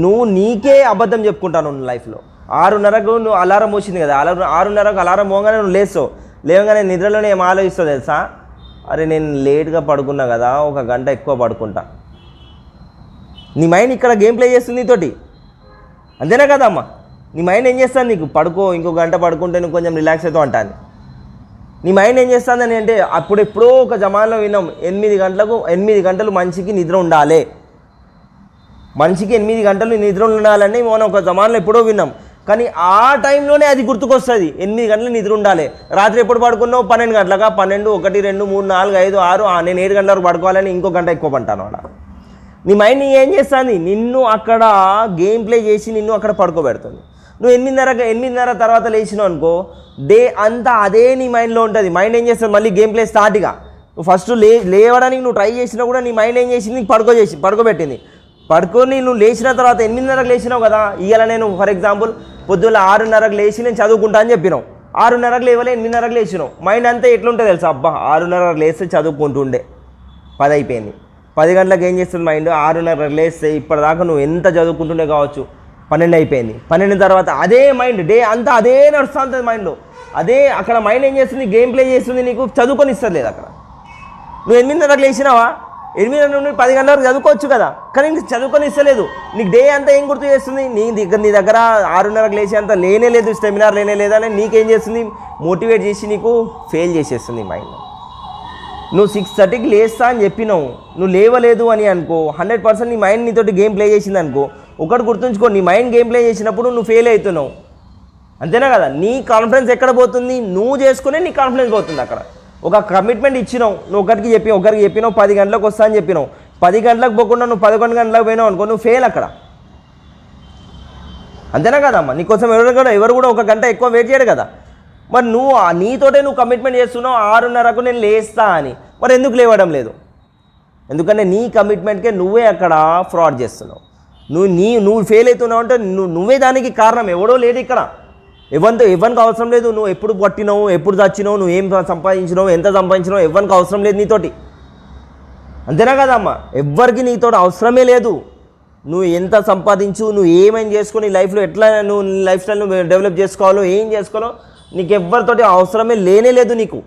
నువ్వు నీకే అబద్ధం చెప్పుకుంటాను నువ్వు లైఫ్లో. 6:30కు నువ్వు అలారం వచ్చింది కదా, 6:30కు అలారం మోగానే నువ్వు లేస్తావు. లేవగానే నిద్రలోనే ఏం ఆలోచిస్తావు తెలుసా? అరే నేను లేట్గా పడుకున్నా కదా, 1 గంట ఎక్కువ పడుకుంటా. నీ మైండ్ ఇక్కడ గేమ్ ప్లే చేస్తుంది నీతోటి, అంతేనా కదమ్మా? నీ మైండ్ ఏం చేస్తాను, నీకు పడుకో, ఇంకో గంట పడుకుంటే నువ్వు కొంచెం రిలాక్స్ అవుతావు అంటాను. నీ మైండ్ ఏం చేస్తుందని అంటే, ఎప్పుడో ఒక జమాన్లో విన్నాం 8 గంటలు మనిషికి నిద్ర ఉండాలి, మనిషికి 8 గంటలు నిద్ర ఉండాలని మనం ఒక జమాన్లో ఎప్పుడో విన్నాం. కానీ ఆ టైంలోనే అది గుర్తుకొస్తుంది, 8 గంటలు నిద్ర ఉండాలి. రాత్రి ఎప్పుడు పడుకున్నావు? 12 గంటలకా? 12, 1, 2, 3, 4, 5, 6 నేను 7 గంటల వరకు పడుకోవాలని ఇంకో గంట ఎక్కువ పంటాను అలా. నీ మైండ్ ఏం చేస్తుంది? నిన్ను అక్కడ గేమ్ ప్లే చేసి నిన్ను అక్కడ పడుకోబెడుతుంది. నువ్వు 8:30 తర్వాత లేచినావు అనుకో, డే అంతా అదే నీ మైండ్లో ఉంటుంది. మైండ్ ఏం చేస్తుంది? మళ్ళీ గేమ్ ప్లే స్టార్ట్గా. నువ్వు ఫస్ట్ లేవడానికి నువ్వు ట్రై చేసినా కూడా నీ మైండ్ ఏం చేసింది? పడుకోబెట్టింది. పడుకొని నువ్వు లేచిన తర్వాత 8:30కి లేచినావు కదా. ఇవాళ నేను ఫర్ ఎగ్జాంపుల్ పొద్దున్న 6:30కి లేచి నేను చదువుకుంటా అని చెప్పినావు. 6:30కి లేవలే, 8:30కి లేచినావు. మైండ్ అంతా ఎట్లుంటుంది తెలుసా? అబ్బా 6:30కి లేస్తే చదువుకుంటుండే, 10 అయిపోయింది. 10 గంటలకు ఏం చేస్తుంది మైండ్? 6:30కి లేస్తే ఇప్పటిదాకా నువ్వు ఎంత చదువుకుంటుండే కావచ్చు, 12 అయిపోయింది. 12 తర్వాత అదే మైండ్ డే అంతా అదే నడుస్తూ ఉంటుంది మైండ్లో. అదే అక్కడ మైండ్ ఏం చేస్తుంది? గేమ్ ప్లే చేస్తుంది, నీకు చదువుకొని ఇస్తుంది లేదు అక్కడ. నువ్వు 8:30కి లేచినావా, 8 నుండి 10 గంటల వరకు చదువుకోవచ్చు కదా, కానీ నీకు చదువుకొని ఇస్తలేదు. నీకు డే అంతా ఏం గుర్తు చేస్తుంది? నీ దగ్గర 6:30కి లేచి అంత లేనే లేదు, స్టెమినార్ లేనే లేదని నీకేం చేస్తుంది? మోటివేట్ చేసి నీకు ఫెయిల్ చేసేస్తుంది మైండ్. నువ్వు 6:30కి లేస్తా అని చెప్పినావు, నువ్వు లేవలేదు అని అనుకో, 100% నీ మైండ్ నీతోటి గేమ్ ప్లే చేసింది అనుకో. ఒకటి గుర్తుంచుకో, నీ మైండ్ గేమ్ ప్లే చేసినప్పుడు నువ్వు ఫెయిల్ అవుతున్నావు, అంతేనా కదా? నీ కాన్ఫిడెన్స్ ఎక్కడ పోతుంది? నువ్వు చేసుకునే నీ కాన్ఫిడెన్స్ పోతుంది. అక్కడ ఒక కమిట్మెంట్ ఇచ్చినావు, నువ్వు ఒకరికి చెప్పినావు 10 గంటలకు వస్తా అని చెప్పినావు. 10 గంటలకు పోకుండా నువ్వు 11 గంటలకు పోయినావు అనుకో, నువ్వు ఫెయిల్ అక్కడ, అంతేనా కదమ్మా? నీకోసం ఎవరు కూడా 1 గంట ఎక్కువ వెయిట్ చేయడు కదా. మరి నువ్వు నీతోటే నువ్వు కమిట్మెంట్ చేస్తున్నావు 6:30కు నేను లేస్తా అని, మరి ఎందుకు లేవడం లేదు? ఎందుకంటే నీ కమిట్మెంట్కే నువ్వే అక్కడ ఫ్రాడ్ చేస్తున్నావు. నువ్వు ఫెయిల్ అవుతున్నావు అంటే నువ్వే దానికి కారణం, ఎవడో లేదు ఇక్కడ. ఎవరికి అవసరం లేదు. నువ్వు ఎప్పుడు పట్టినావు, ఎప్పుడు చచ్చినావు, నువ్వు ఏం సంపాదించినావు, ఎంత సంపాదించినావు, ఎవరికి అవసరం లేదు నీతోటి, అంతేనా కదమ్మా? ఎవ్వరికి నీతోటి అవసరమే లేదు. నువ్వు ఎంత సంపాదించు, నువ్వు ఏమైనా చేసుకొని లైఫ్లో ఎట్లా నువ్వు లైఫ్ స్టైల్ నువ్వు డెవలప్ చేసుకోవాలో, ఏం చేసుకోవాలో నీకు ఎవ్వరితోటి అవసరమే లేనే లేదు నీకు.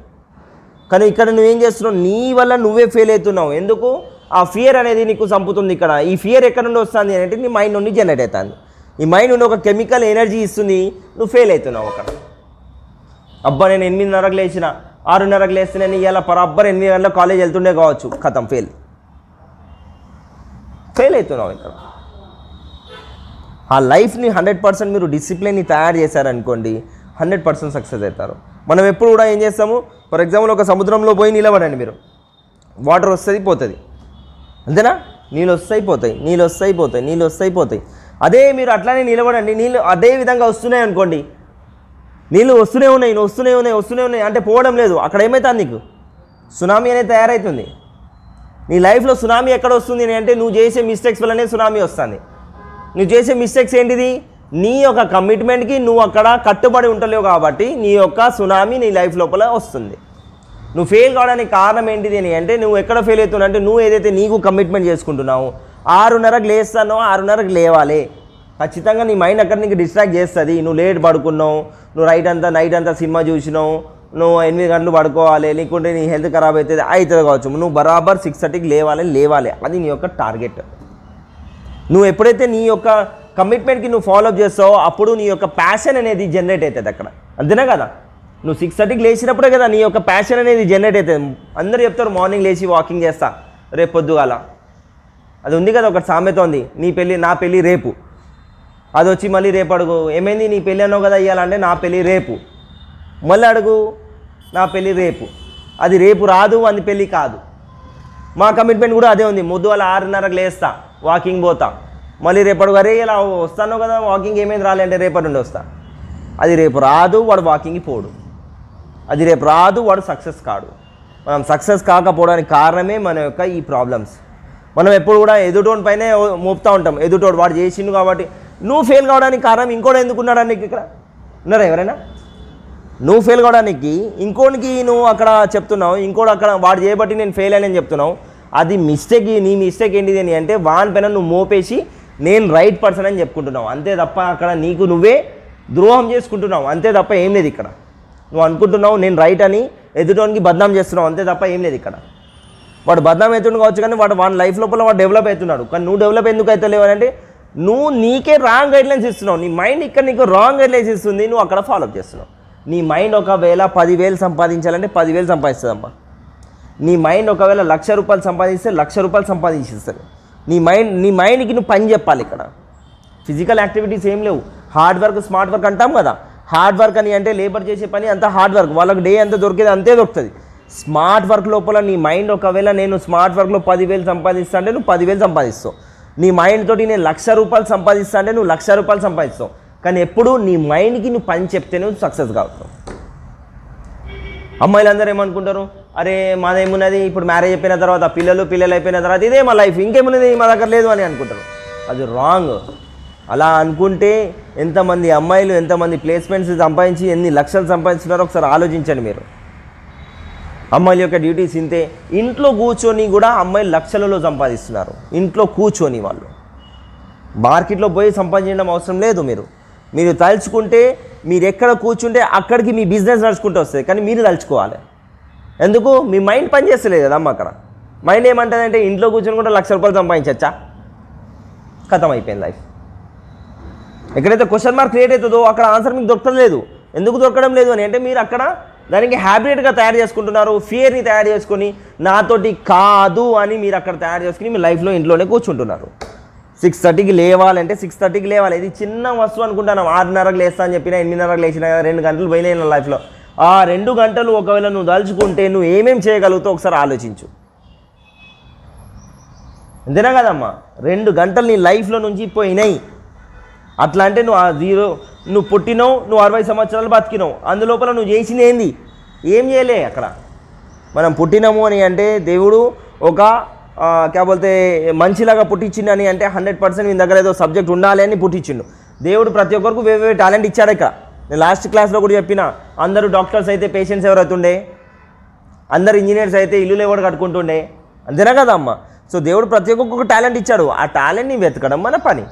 కానీ ఇక్కడ నువ్వేం చేస్తున్నావు? నీ వల్ల నువ్వే ఫెయిల్ అవుతున్నావు. ఎందుకు? ఆ ఫియర్ అనేది నీకు చంపుతుంది. ఇక్కడ ఈ ఫియర్ ఎక్కడ నుండి వస్తుంది అంటే నీ మైండ్ నుండి జనరేట్ అవుతుంది. ఈ మైండ్ నుండి ఒక కెమికల్ ఎనర్జీ ఇస్తుంది, నువ్వు ఫెయిల్ అవుతున్నావు అక్కడ. అబ్బా నేను 8:30కి లేచిన, 6:30కి లేస్తే నేను ఇలా బరాబర్ 8 గంటలకు కాలేజ్ వెళ్తుండే కావచ్చు, ఖతం ఫెయిల్ అవుతున్నావు ఇక్కడ. ఆ లైఫ్ని 100% మీరు డిసిప్లిన్ని తయారు చేశారనుకోండి, 100% సక్సెస్ అవుతారు. మనం ఎప్పుడు కూడా ఏం చేస్తాము? ఫర్ ఎగ్జాంపుల్ ఒక సముద్రంలో పోయి నిలబడండి మీరు, వాటర్ వస్తుంది పోతుంది, అంతేనా? నీళ్ళు వస్తాయి పోతాయి. అదే మీరు అట్లానే నిలబడండి, నీళ్ళు అదే విధంగా వస్తున్నాయి అనుకోండి, నీళ్ళు వస్తూనే ఉన్నాయి అంటే పోవడం లేదు. అక్కడ ఏమవుతుంది? నీకు సునామీ అనేది తయారవుతుంది. నీ లైఫ్లో సునామీ ఎక్కడ వస్తుంది అంటే నువ్వు చేసే మిస్టేక్స్ వల్లనే సునామీ వస్తుంది. నువ్వు చేసే మిస్టేక్స్ ఏంటిది? నీ యొక్క కమిట్మెంట్కి నువ్వు అక్కడ కట్టుబడి ఉండలేవు కాబట్టి నీ యొక్క సునామీ నీ లైఫ్ లోపల వస్తుంది. నువ్వు ఫెయిల్ కావడానికి కారణం ఏంటిది అని అంటే నువ్వు ఎక్కడ ఫెయిల్ అవుతున్నావు అంటే నువ్వు ఏదైతే నీకు కమిట్మెంట్ చేసుకుంటున్నావు, 6:30కి లేస్తానో 6:30కి లేవాలి, ఖచ్చితంగా నీ మైండ్ అక్కడ నీకు డిస్ట్రాక్ట్ చేస్తుంది. నువ్వు లేట్ పడుకున్నావు, నువ్వు నైట్ అంతా సినిమా చూసినావు, నువ్వు 8 గంటలు పడుకోవాలి, లేకుంటే నీ హెల్త్ ఖరాబ్ అవుతుంది కావచ్చు. నువ్వు బరాబర్ 6:30కి లేవాలి, అది నీ యొక్క టార్గెట్. నువ్వు ఎప్పుడైతే నీ యొక్క కమిట్మెంట్కి నువ్వు ఫాలోఅప్ చేస్తావో అప్పుడు నీ యొక్క ప్యాషన్ అనేది జనరేట్ అవుతుంది అక్కడ, అంతేనా కదా? నువ్వు 6:30కి లేచినప్పుడే కదా నీ యొక్క ప్యాషన్ అనేది జనరేట్ అవుతుంది. అందరూ చెప్తారు మార్నింగ్ లేచి వాకింగ్ చేస్తా రేపు పొద్దుగాల, అది ఉంది కదా, ఒకటి సామెత ఉంది, నా పెళ్ళి రేపు. అది వచ్చి మళ్ళీ రేపు అడుగు, ఏమైంది నీ పెళ్ళి అన్నావు కదా ఇవ్వాలంటే నా పెళ్ళి రేపు. మళ్ళీ అడుగు, నా పెళ్ళి రేపు. అది రేపు రాదు, అది పెళ్ళి కాదు. మా కమిట్మెంట్ కూడా అదే ఉంది. పొద్దుగాల 6:30కి లేస్తా, వాకింగ్ పోతా, మళ్ళీ రేపు అడుగు, అరే ఇలా వస్తాను కదా వాకింగ్, ఏమైంది రాలేంటే రేపటి నుండి వస్తా. అది రేపు రాదు, వాడు వాకింగ్కి పోడు. అది రేపు రాదు, వాడు సక్సెస్ కాడు. మనం సక్సెస్ కాకపోవడానికి కారణమే మన యొక్క ఈ ప్రాబ్లమ్స్. మనం ఎప్పుడు కూడా ఎదుటోని పైనే మోపుతూ ఉంటాం, ఎదుటోడు వాడు చేసిండు కాబట్టి. నువ్వు ఫెయిల్ కావడానికి కారణం ఇంకోటి ఎందుకున్నాడా నీకు? ఇక్కడ ఉన్నారా ఎవరైనా? నువ్వు ఫెయిల్ కావడానికి ఇంకోనికి నువ్వు అక్కడ చెప్తున్నావు, ఇంకోటి అక్కడ వాడు చేయబట్టి నేను ఫెయిల్ అయ్యానని చెప్తున్నావు. అది మిస్టేక్. నీ మిస్టేక్ ఏంటిది అని అంటే వాని పైన నువ్వు మోపేసి నేను రైట్ పర్సన్ అని చెప్పుకుంటున్నావు, అంతే తప్ప అక్కడ నీకు నువ్వే ద్రోహం చేసుకుంటున్నావు, అంతే తప్ప ఏం లేదు ఇక్కడ. నువ్వు అనుకుంటున్నావు నేను రైట్ అని, ఎదుటోనికి బద్నాం చేస్తున్నావు, అంతే తప్ప ఏం లేదు ఇక్కడ. వాడు బద్నాం అవుతుండు కావచ్చు, కానీ వాడి లైఫ్ లోపల వాడు డెవలప్ అవుతున్నాడు. కానీ నువ్వు డెవలప్ ఎందుకు అవుతలేవు అని అంటే నువ్వు నీకే రాంగ్ గైడ్లైన్స్ ఇస్తున్నావు. నీ మైండ్ ఇక్కడ నీకు రాంగ్ గైడ్లైన్స్ ఇస్తుంది, నువ్వు అక్కడ ఫాలోఅప్ చేస్తున్నావు. నీ మైండ్ ఒకవేళ 10,000 సంపాదించాలంటే 10,000 సంపాదిస్తుందమ్మా. నీ మైండ్ ఒకవేళ ₹1,00,000 సంపాదిస్తే ₹1,00,000 సంపాదించిస్తుంది. నీ మైండ్కి నువ్వు పని చెప్పాలి. ఇక్కడ ఫిజికల్ యాక్టివిటీస్ ఏం లేవు. హార్డ్ వర్క్ స్మార్ట్ వర్క్ అంటాం కదా. హార్డ్ వర్క్ అని అంటే లేబర్ చేసే పని అంతా హార్డ్ వర్క్, వాళ్ళకి డే అంతా దొరికేది అంతే దొరుకుతుంది. స్మార్ట్ వర్క్ లోపల నీ మైండ్ ఒకవేళ నేను స్మార్ట్ వర్క్లో 10,000 సంపాదిస్తా అంటే నువ్వు 10,000 సంపాదిస్తావు. నీ మైండ్ తోటి నేను ₹1,00,000 సంపాదిస్తా అంటే నువ్వు ₹1,00,000 సంపాదిస్తావు. కానీ ఎప్పుడు నీ మైండ్కి నువ్వు పని చెప్తే నువ్వు సక్సెస్ కావుతావు. అమ్మాయిలందరూ ఏమనుకుంటారు, అరే మాదేమున్నది, ఇప్పుడు మ్యారేజ్ అయిపోయిన తర్వాత పిల్లలు అయిపోయిన తర్వాత ఇదే మా లైఫ్, ఇంకేమున్నది మా దగ్గర లేదు అని అనుకుంటారు. అది రాంగ్. అలా అనుకుంటే ఎంతమంది అమ్మాయిలు ఎంతమంది ప్లేస్మెంట్స్ సంపాదించి ఎన్ని లక్షలు సంపాదిస్తున్నారో ఒకసారి ఆలోచించండి మీరు. అమ్మాయిల యొక్క డ్యూటీస్ ఇంతే. ఇంట్లో కూర్చొని కూడా అమ్మాయిలు లక్షలలో సంపాదిస్తున్నారు. ఇంట్లో కూర్చొని వాళ్ళు మార్కెట్లో పోయి సంపాదించడం అవసరం లేదు. మీరు తలుచుకుంటే మీరు ఎక్కడ కూర్చుంటే అక్కడికి మీ బిజినెస్ నడుచుకుంటూ వస్తుంది. కానీ మీరు తలుచుకోవాలి. ఎందుకు? మీ మైండ్ పని చేస్తలేదు కదమ్మ. అక్కడ మైండ్ ఏమంటుందంటే ఇంట్లో కూర్చొని కూడా ₹1,00,000 సంపాదించచ్చా, ఖతం అయిపోయింది లైఫ్. ఎక్కడైతే క్వశ్చన్ మార్క్ క్రియేట్ అవుతుందో అక్కడ ఆన్సర్ మీకు దొరకలేదు. ఎందుకు దొరకడం లేదు అని అంటే మీరు అక్కడ దానికి హ్యాబిట్గా తయారు చేసుకుంటున్నారు. ఫియర్ని తయారు చేసుకొని నాతోటి కాదు అని మీరు అక్కడ తయారు చేసుకుని మీ లైఫ్లో ఇంట్లోనే కూర్చుంటున్నారు. 6:30కి లేవాలంటే 6:30కి లేవాలి. ఇది చిన్న వస్తువు అనుకుంటాను. 6:30కి లేస్తా అని చెప్పినా 8:30కి లేచినా 2 గంటలు పోయినాయి నా లైఫ్లో. ఆ 2 గంటలు ఒకవేళ నువ్వు తలుచుకుంటే నువ్వు ఏమేమి చేయగలుగుతావు ఒకసారి ఆలోచించు. అంతేనా కదమ్మా? 2 గంటలు నీ లైఫ్లో నుంచి పోయినాయి. అట్లా అంటే నువ్వు పుట్టినావు, నువ్వు 60 సంవత్సరాలు బతికినావు, అందులోపల నువ్వు చేసింది ఏంది? ఏం చేయలే. అక్కడ మనం పుట్టినాము అని అంటే దేవుడు ఒక కాకపోతే మంచిలాగా పుట్టించిండు అని అంటే 100% మీ దగ్గర ఏదో సబ్జెక్ట్ ఉండాలి అని పుట్టించిండు దేవుడు. ప్రతి ఒక్కరికి వేరే టాలెంట్ ఇచ్చాడు. ఇక్కడ నేను లాస్ట్ క్లాస్లో కూడా చెప్పిన, అందరూ డాక్టర్స్ అయితే పేషెంట్స్ ఎవరైతుండే, అందరు ఇంజనీర్స్ అయితే ఇల్లులు ఎవరు కట్టుకుంటుండే, అంతేనా కదా అమ్మ? సో దేవుడు ప్రతి ఒక్కొక్క టాలెంట్ ఇచ్చాడు. ఆ టాలెంట్ని వెతకడం మన పని.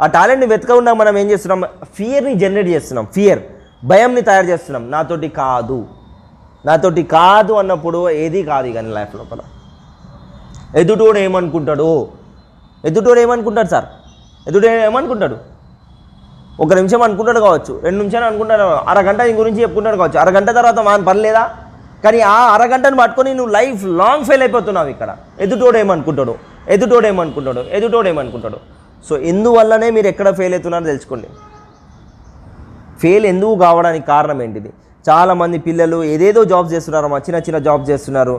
ఆ టాలెంట్ని వెతకకుండా మనం ఏం చేస్తున్నాం? ఫియర్ని జనరేట్ చేస్తున్నాం. భయంని తయారు చేస్తున్నాం. నాతోటి కాదు అన్నప్పుడు ఏది కాదు. కానీ లైఫ్ లోపల ఎదుటోడు ఏమనుకుంటాడు సార్? ఎదుటోడు ఏమనుకుంటాడు? 1 నిమిషం అనుకుంటాడు కావచ్చు, 2 నిమిషాలు అనుకుంటాడు, అరగంట నీ గురించి చెప్పుకుంటాడు కావచ్చు. అరగంట తర్వాత మన పని లేదా? కానీ ఆ అరగంటను పట్టుకొని నువ్వు లైఫ్ లాంగ్ ఫెయిల్ అయిపోతున్నావు. ఇక్కడ ఎదుటోడు ఏమనుకుంటాడు. సో ఇందువల్లనే మీరు ఎక్కడ ఫెయిల్ అవుతున్నారో తెలుసుకోండి. ఫెయిల్ ఎందుకు కావడానికి కారణం ఏంటిది? చాలామంది పిల్లలు ఏదేదో జాబ్స్ చేస్తున్నారు, చిన్న జాబ్స్ చేస్తున్నారు.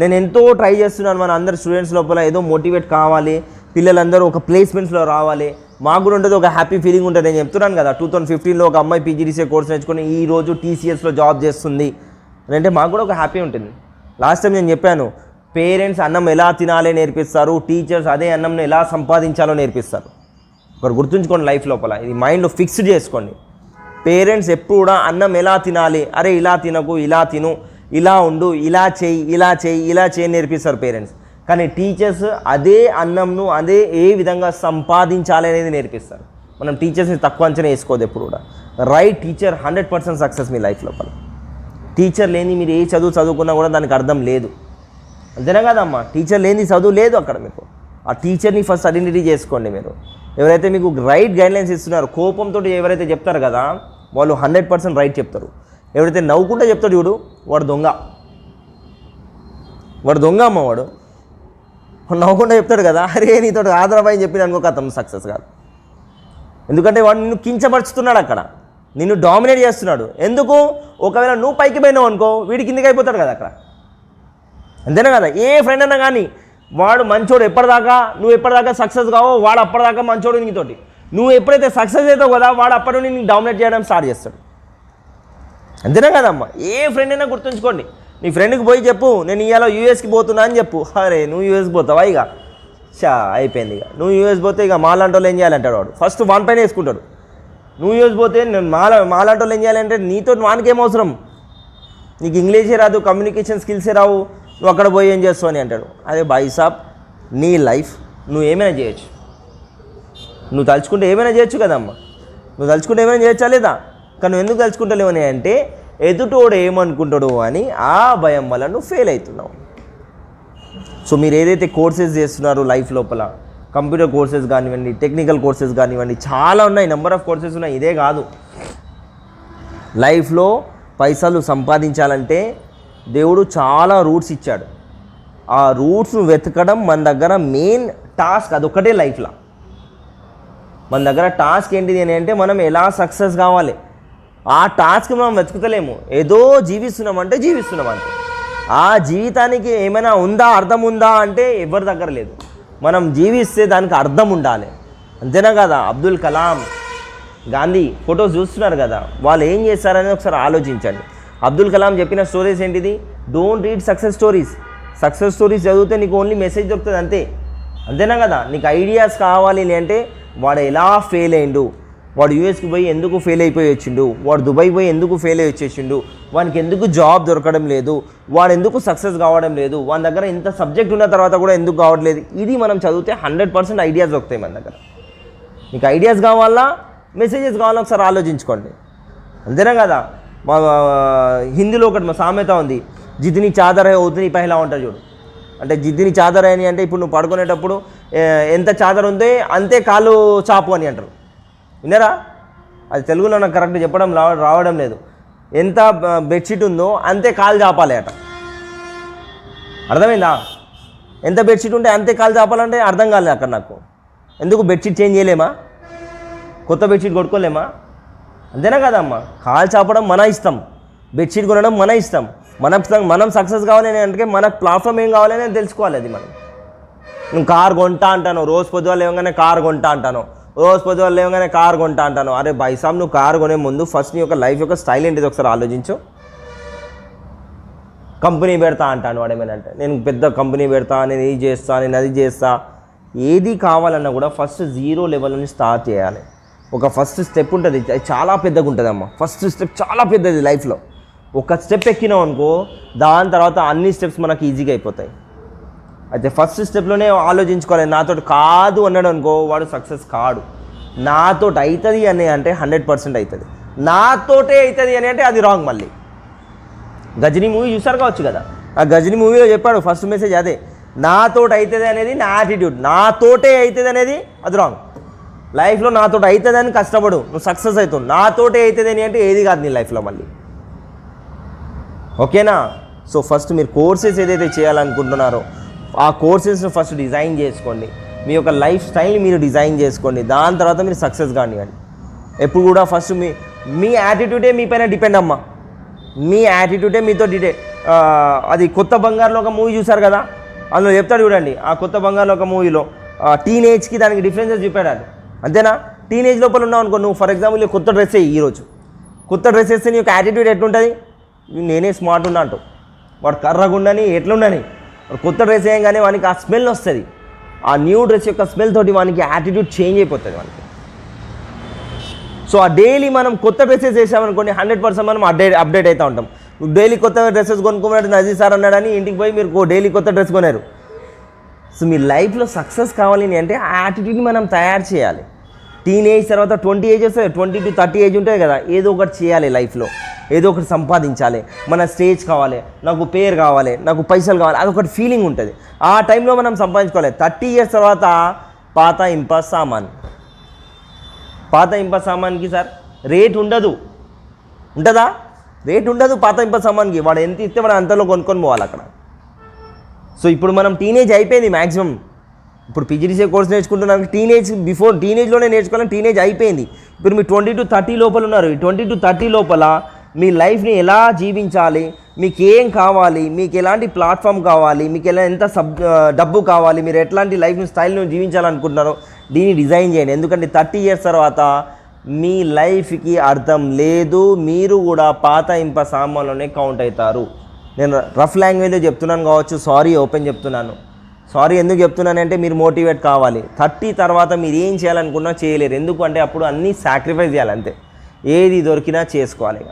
నేను ఎంతో ట్రై చేస్తున్నాను. మన అందరు స్టూడెంట్స్ లోపల ఏదో మోటివేట్ కావాలి, పిల్లలందరూ ఒక ప్లేస్మెంట్స్లో రావాలి, మాకు కూడా ఉంటుంది, ఒక హ్యాపీ ఫీలింగ్ ఉంటుంది. నేను చెప్తున్నాను కదా, 2015లో ఒక అమ్మాయి PGDCA కోర్స్ నేర్చుకొని ఈరోజు TCSలో జాబ్ చేస్తుంది అని అంటే మాకు కూడా ఒక హ్యాపీ ఉంటుంది. లాస్ట్ టైం నేను చెప్పాను, పేరెంట్స్ అన్నం ఎలా తినాలో నేర్పిస్తారు, టీచర్స్ అదే అన్నంను ఎలా సంపాదించాలో నేర్పిస్తారు. ఒకటి గుర్తుంచుకోండి లైఫ్ లోపల, ఇది మైండ్లో ఫిక్స్డ్ చేసుకోండి. పేరెంట్స్ ఎప్పుడు కూడా అన్నం ఎలా తినాలి, అరే ఇలా తినకు, ఇలా తిను, ఇలా ఉండు, ఇలా చేయి నేర్పిస్తారు పేరెంట్స్. కానీ టీచర్స్ అదే అన్నంను అదే ఏ విధంగా సంపాదించాలి అనేది నేర్పిస్తారు. మనం టీచర్స్ని తక్కువ అంచనా వేసుకోవద్దు ఎప్పుడు కూడా. రైట్ టీచర్ 100% సక్సెస్ మీ లైఫ్ లోపల. టీచర్ లేని మీరు ఏ చదువుకున్నా కూడా దానికి అర్థం లేదు. అంతేనా కదమ్మా? టీచర్ లేని చదువు లేదు అక్కడ మీకు. ఆ టీచర్ని ఫస్ట్ ఐడెంటిటీ చేసుకోండి మీరు. ఎవరైతే మీకు రైట్ గైడ్లైన్స్ ఇస్తున్నారు, కోపంతో ఎవరైతే చెప్తారు కదా వాళ్ళు 100% రైట్ చెప్తారు. ఎవరైతే నవ్వుకుంటే చెప్తాడు చూడు, వాడు దొంగ అమ్మ. వాడు నవ్వుకుంటూ చెప్తాడు కదా, అరే నీతో ఆదరబాయి అని చెప్పి అనుకో, కథం సక్సెస్ కాదు. ఎందుకంటే వాడు నిన్ను కించపరుచుతున్నాడు, అక్కడ నిన్ను డామినేట్ చేస్తున్నాడు. ఎందుకు? ఒకవేళ నువ్వు పైకి పోయినావు అనుకో, వీడి కిందికి అయిపోతాడు కదా అక్కడ. అంతేనా కదా? ఏ ఫ్రెండ్ అన్నా కానీ వాడు మంచోడు నువ్వు ఎప్పటిదాకా సక్సెస్ కావో వాడు అప్పటిదాకా మంచోడు నీతోటి. నువ్వు ఎప్పుడైతే సక్సెస్ అవుతావు కదా వాడు అప్పటి నుండి నీకు డామినేట్ చేయడం స్టార్ట్ చేస్తాడు. అంతేనా కదమ్మా? ఏ ఫ్రెండ్ అయినా గుర్తుంచుకోండి, నీ ఫ్రెండ్కి పోయి చెప్పు నేను ఇవాళ యూఎస్కి పోతున్నా అని చెప్పు. అరే నువ్వు యూఎస్కి పోతావా? ఇక అయిపోయింది. ఇక నువ్వు యూఎస్ పోతే ఇక మాలాంటి వాళ్ళు ఏం చేయాలంటాడు వాడు. ఫస్ట్ వాన్ పైన వేసుకుంటాడు. నువ్వు యూఎస్ పోతే నేను మాలాంటి వాళ్ళు ఏం చేయాలంటే నీతో వానికి ఏం అవసరం? నీకు ఇంగ్లీషే రాదు, కమ్యూనికేషన్ స్కిల్సే రావు, నువ్వు అక్కడ పోయి ఏం చేస్తావు అని అంటాడు. అదే బాయిసాబ్, నీ లైఫ్ నువ్వు ఏమైనా చేయొచ్చు, నువ్వు తలుచుకుంటే ఏమైనా చేయొచ్చు కదమ్మా, నువ్వు తలుచుకుంటే ఏమైనా చేయొచ్చా లేదా? కానీ నువ్వు ఎందుకు తలుచుకుంటలేవని అంటే ఎదుటోడు ఏమనుకుంటాడు అని ఆ భయం వల్ల నువ్వు ఫెయిల్ అవుతున్నావు. సో మీరు ఏదైతే కోర్సెస్ చేస్తున్నారో లైఫ్ లోపల, కంప్యూటర్ కోర్సెస్ కానివ్వండి, టెక్నికల్ కోర్సెస్ కానివ్వండి, చాలా ఉన్నాయి, నెంబర్ ఆఫ్ కోర్సెస్ ఉన్నాయి. ఇదే కాదు, లైఫ్లో పైసలు సంపాదించాలంటే దేవుడు చాలా రూట్స్ ఇచ్చాడు. ఆ రూట్స్ను వెతకడం మన దగ్గర మెయిన్ టాస్క్. అదొక్కటే లైఫ్లో మన దగ్గర టాస్క్ ఏంటిది అని అంటే మనం ఎలా సక్సెస్ కావాలి. ఆ టాస్క్ మనం వెతుకుతలేము, ఏదో జీవిస్తున్నామంటే జీవిస్తున్నామంటే ఆ జీవితానికి ఏమైనా ఉందా, అర్థం ఉందా అంటే ఎవరి దగ్గర లేదు. మనం జీవిస్తే దానికి అర్థం ఉండాలి, అంతేనా కదా? అబ్దుల్ కలాం, గాంధీ ఫొటోస్ చూస్తున్నారు కదా, వాళ్ళు ఏం చేస్తారని ఒకసారి ఆలోచించండి. అబ్దుల్ కలాం చెప్పిన స్టోరీస్ ఏంటిది? Don't read success stories. Success stories చదివితే నీకు ఓన్లీ మెసేజ్ దొరుకుతుంది అంతే, అంతేనా కదా? నీకు ఐడియాస్ కావాలి అంటే వాడు ఎలా ఫెయిల్ అయ్యిండు, వాడు యూఎస్కి పోయి ఎందుకు ఫెయిల్ అయిపోయి వచ్చిండు, వాడు దుబాయ్ పోయి ఎందుకు ఫెయిల్ అయ్యి వచ్చేసిండు, వానికి ఎందుకు జాబ్ దొరకడం లేదు, వాడు ఎందుకు సక్సెస్ కావడం లేదు, వాని దగ్గర ఇంత సబ్జెక్ట్ ఉన్న తర్వాత కూడా ఎందుకు కావట్లేదు, ఇది మనం చదివితే 100% ఐడియాస్ దొరుకుతాయి మన దగ్గర. మీకు ఐడియాస్ కావాలా, మెసేజెస్ కావాలా, ఒకసారి ఆలోచించుకోండి, అంతేనా కదా? మా హిందీలో ఒకటి మా సామెత ఉంది, జితిని చాదర్ హై ఉతని పహలా ఉంటుంది చూడు. అంటే జితిని చాదర్ అని అంటే ఇప్పుడు నువ్వు పడుకునేటప్పుడు ఎంత చాదర్ ఉందో అంతే కాలు చాపు అని అంటారు, విన్నారా? అది తెలుగులో నాకు కరెక్ట్ చెప్పడం రావడం లేదు. ఎంత బెడ్షీట్ ఉందో అంతే కాలు చాపాలి అట, అర్థమైందా? ఎంత బెడ్షీట్ ఉంటే అంతే కాలు చాపాలంటే అర్థం కాలేదు అక్కడ నాకు. ఎందుకు బెడ్షీట్ చేంజ్ చేయలేమా, కొత్త బెడ్షీట్ కొట్టుకోలేమా, అంతేనా కదమ్మా? కాలు చాపడం మన ఇష్టం, బెడ్షీట్ కొనడం మన ఇష్టం. మనం సక్సెస్ కావాలని అంటే మనకు ప్లాట్ఫామ్ ఏం కావాలని తెలుసుకోవాలి. అది మనం, నువ్వు కారు కొంటా అంటాను, రోజు పొద్దుగా లేవగానే కారు కొంటా అంటాను, రోజు పొద్దుగా లేవగానే కారు కొంటా అంటాను. అరే బైసాబ్, నువ్వు కారు కొనే ముందు ఫస్ట్ నీ యొక్క లైఫ్ యొక్క స్టైల్ ఏంటిది ఒకసారి ఆలోచించు. కంపెనీ పెడతా అంటాను వాడు, ఏమైనా నేను పెద్ద కంపెనీ పెడతా, నేను ఇది చేస్తా, నేను అది చేస్తా. ఏది కావాలన్నా కూడా ఫస్ట్ 0 లెవెల్ నుంచి స్టార్ట్ చేయాలి. ఒక ఫస్ట్ స్టెప్ ఉంటుంది, అది చాలా పెద్దగా ఉంటుంది అమ్మ. ఫస్ట్ స్టెప్ చాలా పెద్దది లైఫ్లో. ఒక స్టెప్ ఎక్కినావు అనుకో, దాని తర్వాత అన్ని స్టెప్స్ మనకు ఈజీగా అయిపోతాయి. అయితే ఫస్ట్ స్టెప్లోనే ఆలోచించుకోవాలి. నాతో కాదు అన్నాడు అనుకో, వాడు సక్సెస్ కాడు. నాతో అవుతుంది అని అంటే 100% అవుతుంది, నాతోటే అవుతుంది అని అంటే అది రాంగ్. మళ్ళీ గజనీ మూవీ చూసారు కావచ్చు కదా, ఆ గజనీ మూవీలో చెప్పాడు ఫస్ట్ మెసేజ్ అదే, నాతోటి అవుతుంది అనేది నా యాటిట్యూడ్, నాతోటే అవుతుంది అనేది అది రాంగ్. లైఫ్లో నాతోటి అవుతుంది అని కష్టపడు, నువ్వు సక్సెస్ అవుతావు. నాతోటే అవుతుంది అని అంటే ఏది కాదు నీ లైఫ్లో మళ్ళీ, ఓకేనా? సో ఫస్ట్ మీరు కోర్సెస్ ఏదైతే చేయాలనుకుంటున్నారో ఆ కోర్సెస్ను ఫస్ట్ డిజైన్ చేసుకోండి. మీ యొక్క లైఫ్ స్టైల్ని మీరు డిజైన్ చేసుకోండి, దాని తర్వాత మీరు సక్సెస్ కానివ్వండి. ఎప్పుడు కూడా ఫస్ట్ మీ యాటిట్యూడే మీ పైన డిపెండ్ అమ్మా, మీ యాటిట్యూడే మీతో అది కొత్త బంగారులో ఒక మూవీ చూసారు కదా, అందులో చెప్తాడు చూడండి. ఆ కొత్త బంగారులో ఒక మూవీలో టీనేజ్కి దానికి డిఫరెన్సెస్ చెప్పాడు, అంతేనా? టీనేజ్ లోపల ఉన్నావు అనుకో, నువ్వు ఫర్ ఎగ్జాంపుల్ కొత్త డ్రెస్ వేయి, ఈరోజు కొత్త డ్రెస్ వేస్తే నీ యొక్క యాటిట్యూడ్ ఎట్లుంటుంది? నేనే స్మార్ట్ ఉన్నా అంటావు, వాడు కర్రగుండని ఎట్లుండని, కొత్త డ్రెస్ వేయగానే వానికి ఆ స్మెల్ వస్తుంది, ఆ న్యూ డ్రెస్ యొక్క స్మెల్ తోటి వానికి యాటిట్యూడ్ చేంజ్ అయిపోతుంది వానికి. సో ఆ డైలీ మనం కొత్త డ్రెస్సెస్ వేసామనుకోండి 100% మనం అప్డేట్ అవుతూ ఉంటాం. డైలీ కొత్త డ్రెస్సెస్ కొనుక్కున్నట్టు నజీర్ సార్ అన్నాడని ఇంటికి పోయి మీరు డైలీ కొత్త డ్రెస్ కొన్నారు. సో మీ లైఫ్లో సక్సెస్ కావాలి అంటే ఆ యాటిట్యూడ్ని మనం తయారు చేయాలి. టీనేజ్ తర్వాత 20 ఏజ్ వస్తుంది, 20 to 30 ఏజ్ ఉంటుంది కదా, ఏదో ఒకటి చేయాలి లైఫ్లో, ఏదో ఒకటి సంపాదించాలి, మన స్టేజ్ కావాలి, నాకు పేరు కావాలి, నాకు పైసలు కావాలి, అదొకటి ఫీలింగ్ ఉంటుంది. ఆ టైంలో మనం సంపాదించుకోవాలి. 30 ఇయర్స్ తర్వాత పాత ఇంప సామాన్, పాత ఇంప సామాన్కి సార్ రేట్ ఉండదు, ఉంటుందా? రేట్ ఉండదు పాత ఇంప సామాన్కి. వాడు ఎంత ఇస్తే వాడు అంతలో కొనుక్కొని పోవాలి అక్కడ. సో ఇప్పుడు మనం టీనేజ్ అయిపోయింది మ్యాక్సిమం. ఇప్పుడు పీజీడీసీ కోర్స్ నేర్చుకుంటున్నాను, టీనేజ్లోనే నేర్చుకోవాలని టీనేజ్ అయిపోయింది. ఇప్పుడు మీరు 20 to 30 లోపల ఉన్నారు. ఈ 20 to 30 లోపల మీ లైఫ్ని ఎలా జీవించాలి, మీకు ఏం కావాలి, మీకు ఎలాంటి ప్లాట్ఫామ్ కావాలి, మీకు ఎంత డబ్బు కావాలి, మీరు ఎట్లాంటి లైఫ్ స్టైల్ను జీవించాలనుకుంటున్నారో దీన్ని డిజైన్ చేయండి. ఎందుకంటే 30 ఇయర్స్ తర్వాత మీ లైఫ్కి అర్థం లేదు, మీరు కూడా పాత ఇంప సామాన్లోనే కౌంట్ అవుతారు. నేను రఫ్ లాంగ్వేజ్లో చెప్తున్నాను కావచ్చు, సారీ ఓపెన్ చెప్తున్నాను. సారీ ఎందుకు చెప్తున్నానంటే మీరు మోటివేట్ కావాలి. 30 తర్వాత మీరు ఏం చేయాలనుకున్నా చేయలేరు. ఎందుకంటే అప్పుడు అన్నీ సాక్రిఫైస్ చేయాలి అంతే. ఏది దొరికినా చేసుకోవాలి,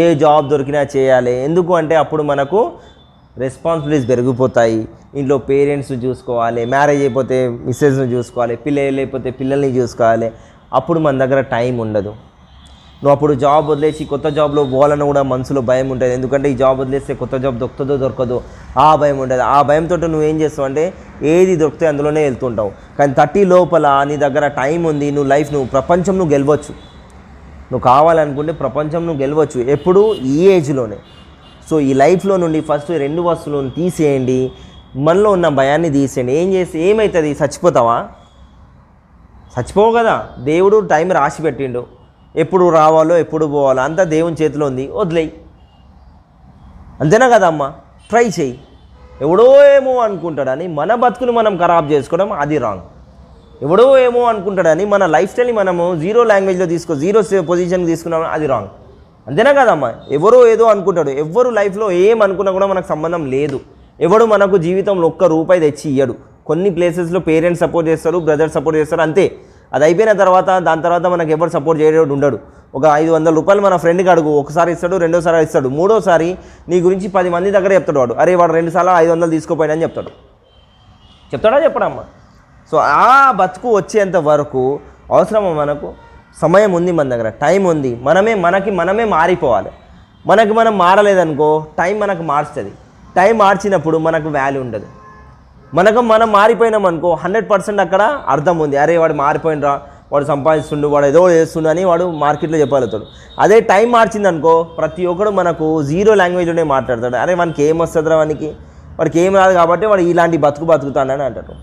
ఏ జాబ్ దొరికినా చేయాలి. ఎందుకు అంటే అప్పుడు మనకు రెస్పాన్సిబిలిటీస్ పెరిగిపోతాయి. ఇంట్లో పేరెంట్స్ చూసుకోవాలి, మ్యారేజ్ అయిపోతే మిస్సెస్ని చూసుకోవాలి, పిల్లలు లేకపోతే పిల్లల్ని చూసుకోవాలి. అప్పుడు మన దగ్గర టైం ఉండదు. నువ్వు అప్పుడు జాబ్ వదిలేసి కొత్త జాబ్లో పోవాలని కూడా మనసులో భయం ఉంటుంది. ఎందుకంటే ఈ జాబ్ వదిలేస్తే కొత్త జాబ్ దొరుకుతుందో దొరకదో ఆ భయం ఉంటుంది. ఆ భయంతో నువ్వేం చేస్తావు అంటే ఏది దొరికితే అందులోనే వెళ్తుంటావు. కానీ 30 లోపల నీ దగ్గర టైం ఉంది, నువ్వు ప్రపంచం నువ్వు గెలవచ్చు. నువ్వు కావాలనుకుంటే ప్రపంచం నువ్వు గెలవచ్చు. ఎప్పుడు? ఈ ఏజ్లోనే. సో ఈ లైఫ్లో నుండి ఫస్ట్ 2 వస్తువులను తీసేయండి, మనలో ఉన్న భయాన్ని తీసేయండి. ఏమవుతుంది? చచ్చిపోతావా? చచ్చిపోవు కదా. దేవుడు టైం రాసి పెట్టిండు, ఎప్పుడు రావాలో ఎప్పుడు పోవాలో అంతా దేవుని చేతిలో ఉంది, వదిలేయి. అంతేనా కదా అమ్మ? ట్రై చేయి. ఎవడో ఏమో అనుకుంటాడని మన బతుకుని మనం ఖరాబ్ చేసుకోవడం అది రాంగ్. ఎవడో ఏమో అనుకుంటాడని మన లైఫ్ స్టైల్ని మనము 0 లాంగ్వేజ్లో జీరో పొజిషన్కి తీసుకున్నాం, అది రాంగ్. అంతేనా కదమ్మా? ఎవరో ఏదో అనుకుంటాడు. ఎవరు లైఫ్లో ఏం అనుకున్నా కూడా మనకు సంబంధం లేదు. ఎవడు మనకు జీవితంలో ₹1 తెచ్చి ఇయ్యడు. కొన్ని ప్లేసెస్లో పేరెంట్స్ సపోర్ట్ చేస్తారు, బ్రదర్స్ సపోర్ట్ చేస్తారు, అంతే. అది అయిపోయిన తర్వాత దాని తర్వాత మనకు ఎవరు సపోర్ట్ చేయడం ఉండడు. ఒక ₹500 మన ఫ్రెండ్కి అడుగు, ఒకసారి ఇస్తాడు, రెండోసారి ఇస్తాడు, మూడోసారి నీ గురించి 10 మంది దగ్గర చెప్తాడు వాడు. అరే వాడు 2 సార్లు 500 తీసుకోపోయినా అని చెప్తాడా చెప్పడమ్మా? సో ఆ బతుకు వచ్చేంత వరకు అవసరమా మనకు? సమయం ఉంది, మన దగ్గర టైం ఉంది. మనమే మారిపోవాలి. మనం మారలేదనుకో టైం మనకు మార్చుతుంది. టైం మార్చినప్పుడు మనకు వాల్యూ ఉండదు. మనం మారిపోయినాం అనుకో 100% అక్కడ అర్థం ఉంది. అరే వాడు మారిపోయినరా, వాడు సంపాదిస్తుండు, వాడు ఏదో చేస్తుండు అని వాడు మార్కెట్లో చెప్పగలుగుతాడు. అదే టైం మార్చిందనుకో ప్రతి ఒక్కడు మనకు 0 లాంగ్వేజ్లోనే మాట్లాడతాడు. అరే వానికి ఏం వస్తుందిరా, వాడికి ఏం రాదు కాబట్టి వాడు ఇలాంటి బతుకుతాడని అంటాడు.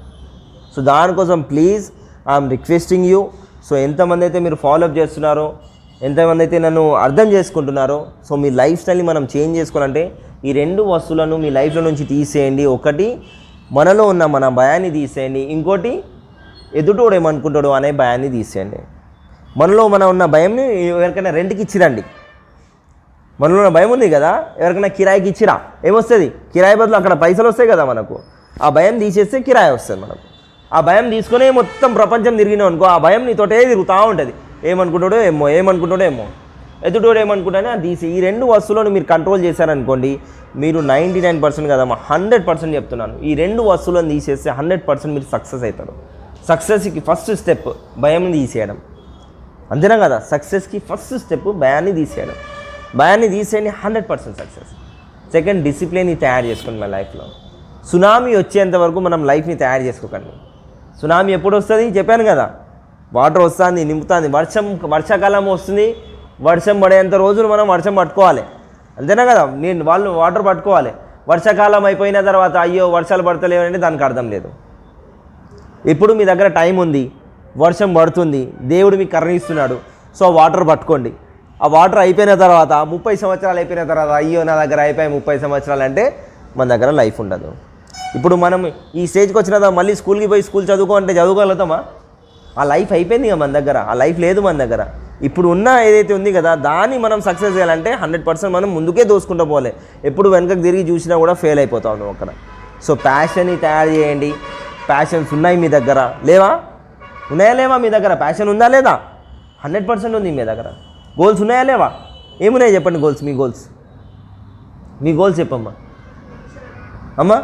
సో దానికోసం please I'm requesting you. So ఎంతమంది అయితే మీరు ఫాలోఅప్ చేస్తున్నారో, ఎంతమంది అయితే నన్ను అర్థం చేసుకుంటున్నారో, సో మీ లైఫ్ స్టైల్ని మనం చేంజ్ చేసుకోవాలంటే ఈ 2 వస్తువులను మీ లైఫ్లో నుంచి తీసేయండి. ఒకటి మనలో ఉన్న మన భయాన్ని తీసేయండి, ఇంకోటి ఎదుటోడు ఏమనుకుంటాడు అనే భయాన్ని తీసేయండి. మనలో ఉన్న భయంని ఎవరికైనా రెంట్కి ఇచ్చిరండి. మనలో ఉన్న భయం ఉంది కదా, ఎవరికైనా కిరాయికి ఇచ్చిరా, ఏమొస్తుంది? కిరాయి బదులు అక్కడ పైసలు వస్తాయి కదా మనకు. ఆ భయం తీసేస్తే కిరాయి వస్తుంది మనకు. ఆ భయం తీసుకునే మొత్తం ప్రపంచం తిరిగినాం అనుకో, ఆ భయం నీతోటే తిరుగుతూ ఉంటుంది. ఏమనుకుంటాడో ఏమో ఎదుటోడు ఏమనుకుంటానే అది తీసి ఈ 2 వస్తువులను మీరు కంట్రోల్ చేశారనుకోండి, మీరు 99% కదమ్మా 100% చెప్తున్నాను. ఈ 2 వస్తువులను తీసేస్తే 100% మీరు సక్సెస్ అవుతారు. సక్సెస్కి ఫస్ట్ స్టెప్ భయాన్ని తీసేయడం, అంతేనా కదా? సక్సెస్కి ఫస్ట్ స్టెప్ భయాన్ని తీసేయడం. భయాన్ని తీసేయండి, 100% సక్సెస్. సెకండ్, డిసిప్లిన్ని తయారు చేసుకోండి మన లైఫ్లో. సునామీ వచ్చేంత వరకు మనం లైఫ్ని తయారు చేసుకోకండి. సునామీ ఎప్పుడు వస్తుంది చెప్పాను కదా, వాటర్ వస్తుంది, నింపుతుంది. వర్షాకాలం వస్తుంది, వర్షం పడేంత రోజులు మనం వర్షం పట్టుకోవాలి, అంతేనా కదా? వాళ్ళు వాటర్ పట్టుకోవాలి. వర్షాకాలం అయిపోయిన తర్వాత అయ్యో వర్షాలు పడతలేవని దానికి అర్థం లేదు. ఇప్పుడు మీ దగ్గర టైం ఉంది, వర్షం పడుతుంది, దేవుడు మీకు కరుణిస్తున్నాడు, సో వాటర్ పట్టుకోండి. ఆ వాటర్ అయిపోయిన తర్వాత 30 సంవత్సరాలు అయిపోయిన తర్వాత అయ్యో నా దగ్గర అయిపోయి 30 సంవత్సరాలు అంటే మన దగ్గర లైఫ్ ఉండదు. ఇప్పుడు మనం ఈ స్టేజ్కి వచ్చిన తర్వాత మళ్ళీ స్కూల్కి పోయి స్కూల్ చదువుకోమంటే చదువుకోగలుగుతామా? ఆ లైఫ్ అయిపోయింది కదా మన దగ్గర, ఆ లైఫ్ లేదు మన దగ్గర. ఇప్పుడు ఉన్న ఏదైతే ఉంది కదా దాన్ని మనం సక్సెస్ చేయాలంటే 100% మనం ముందుకే దోసుకుంటూ పోలే. ఎప్పుడు వెనకకు తిరిగి చూసినా కూడా ఫెయిల్ అయిపోతావు నువ్వు అక్కడ. సో ప్యాషన్ని తయారు చేయండి. ప్యాషన్స్ ఉన్నాయి మీ దగ్గర, ఉన్నాయా లేవా మీ దగ్గర? ప్యాషన్ ఉందా లేదా? 100% ఉంది మీ దగ్గర. గోల్స్ ఉన్నాయా లేవా? ఏమున్నాయి చెప్పండి గోల్స్, మీ గోల్స్ చెప్పమ్మా. అమ్మా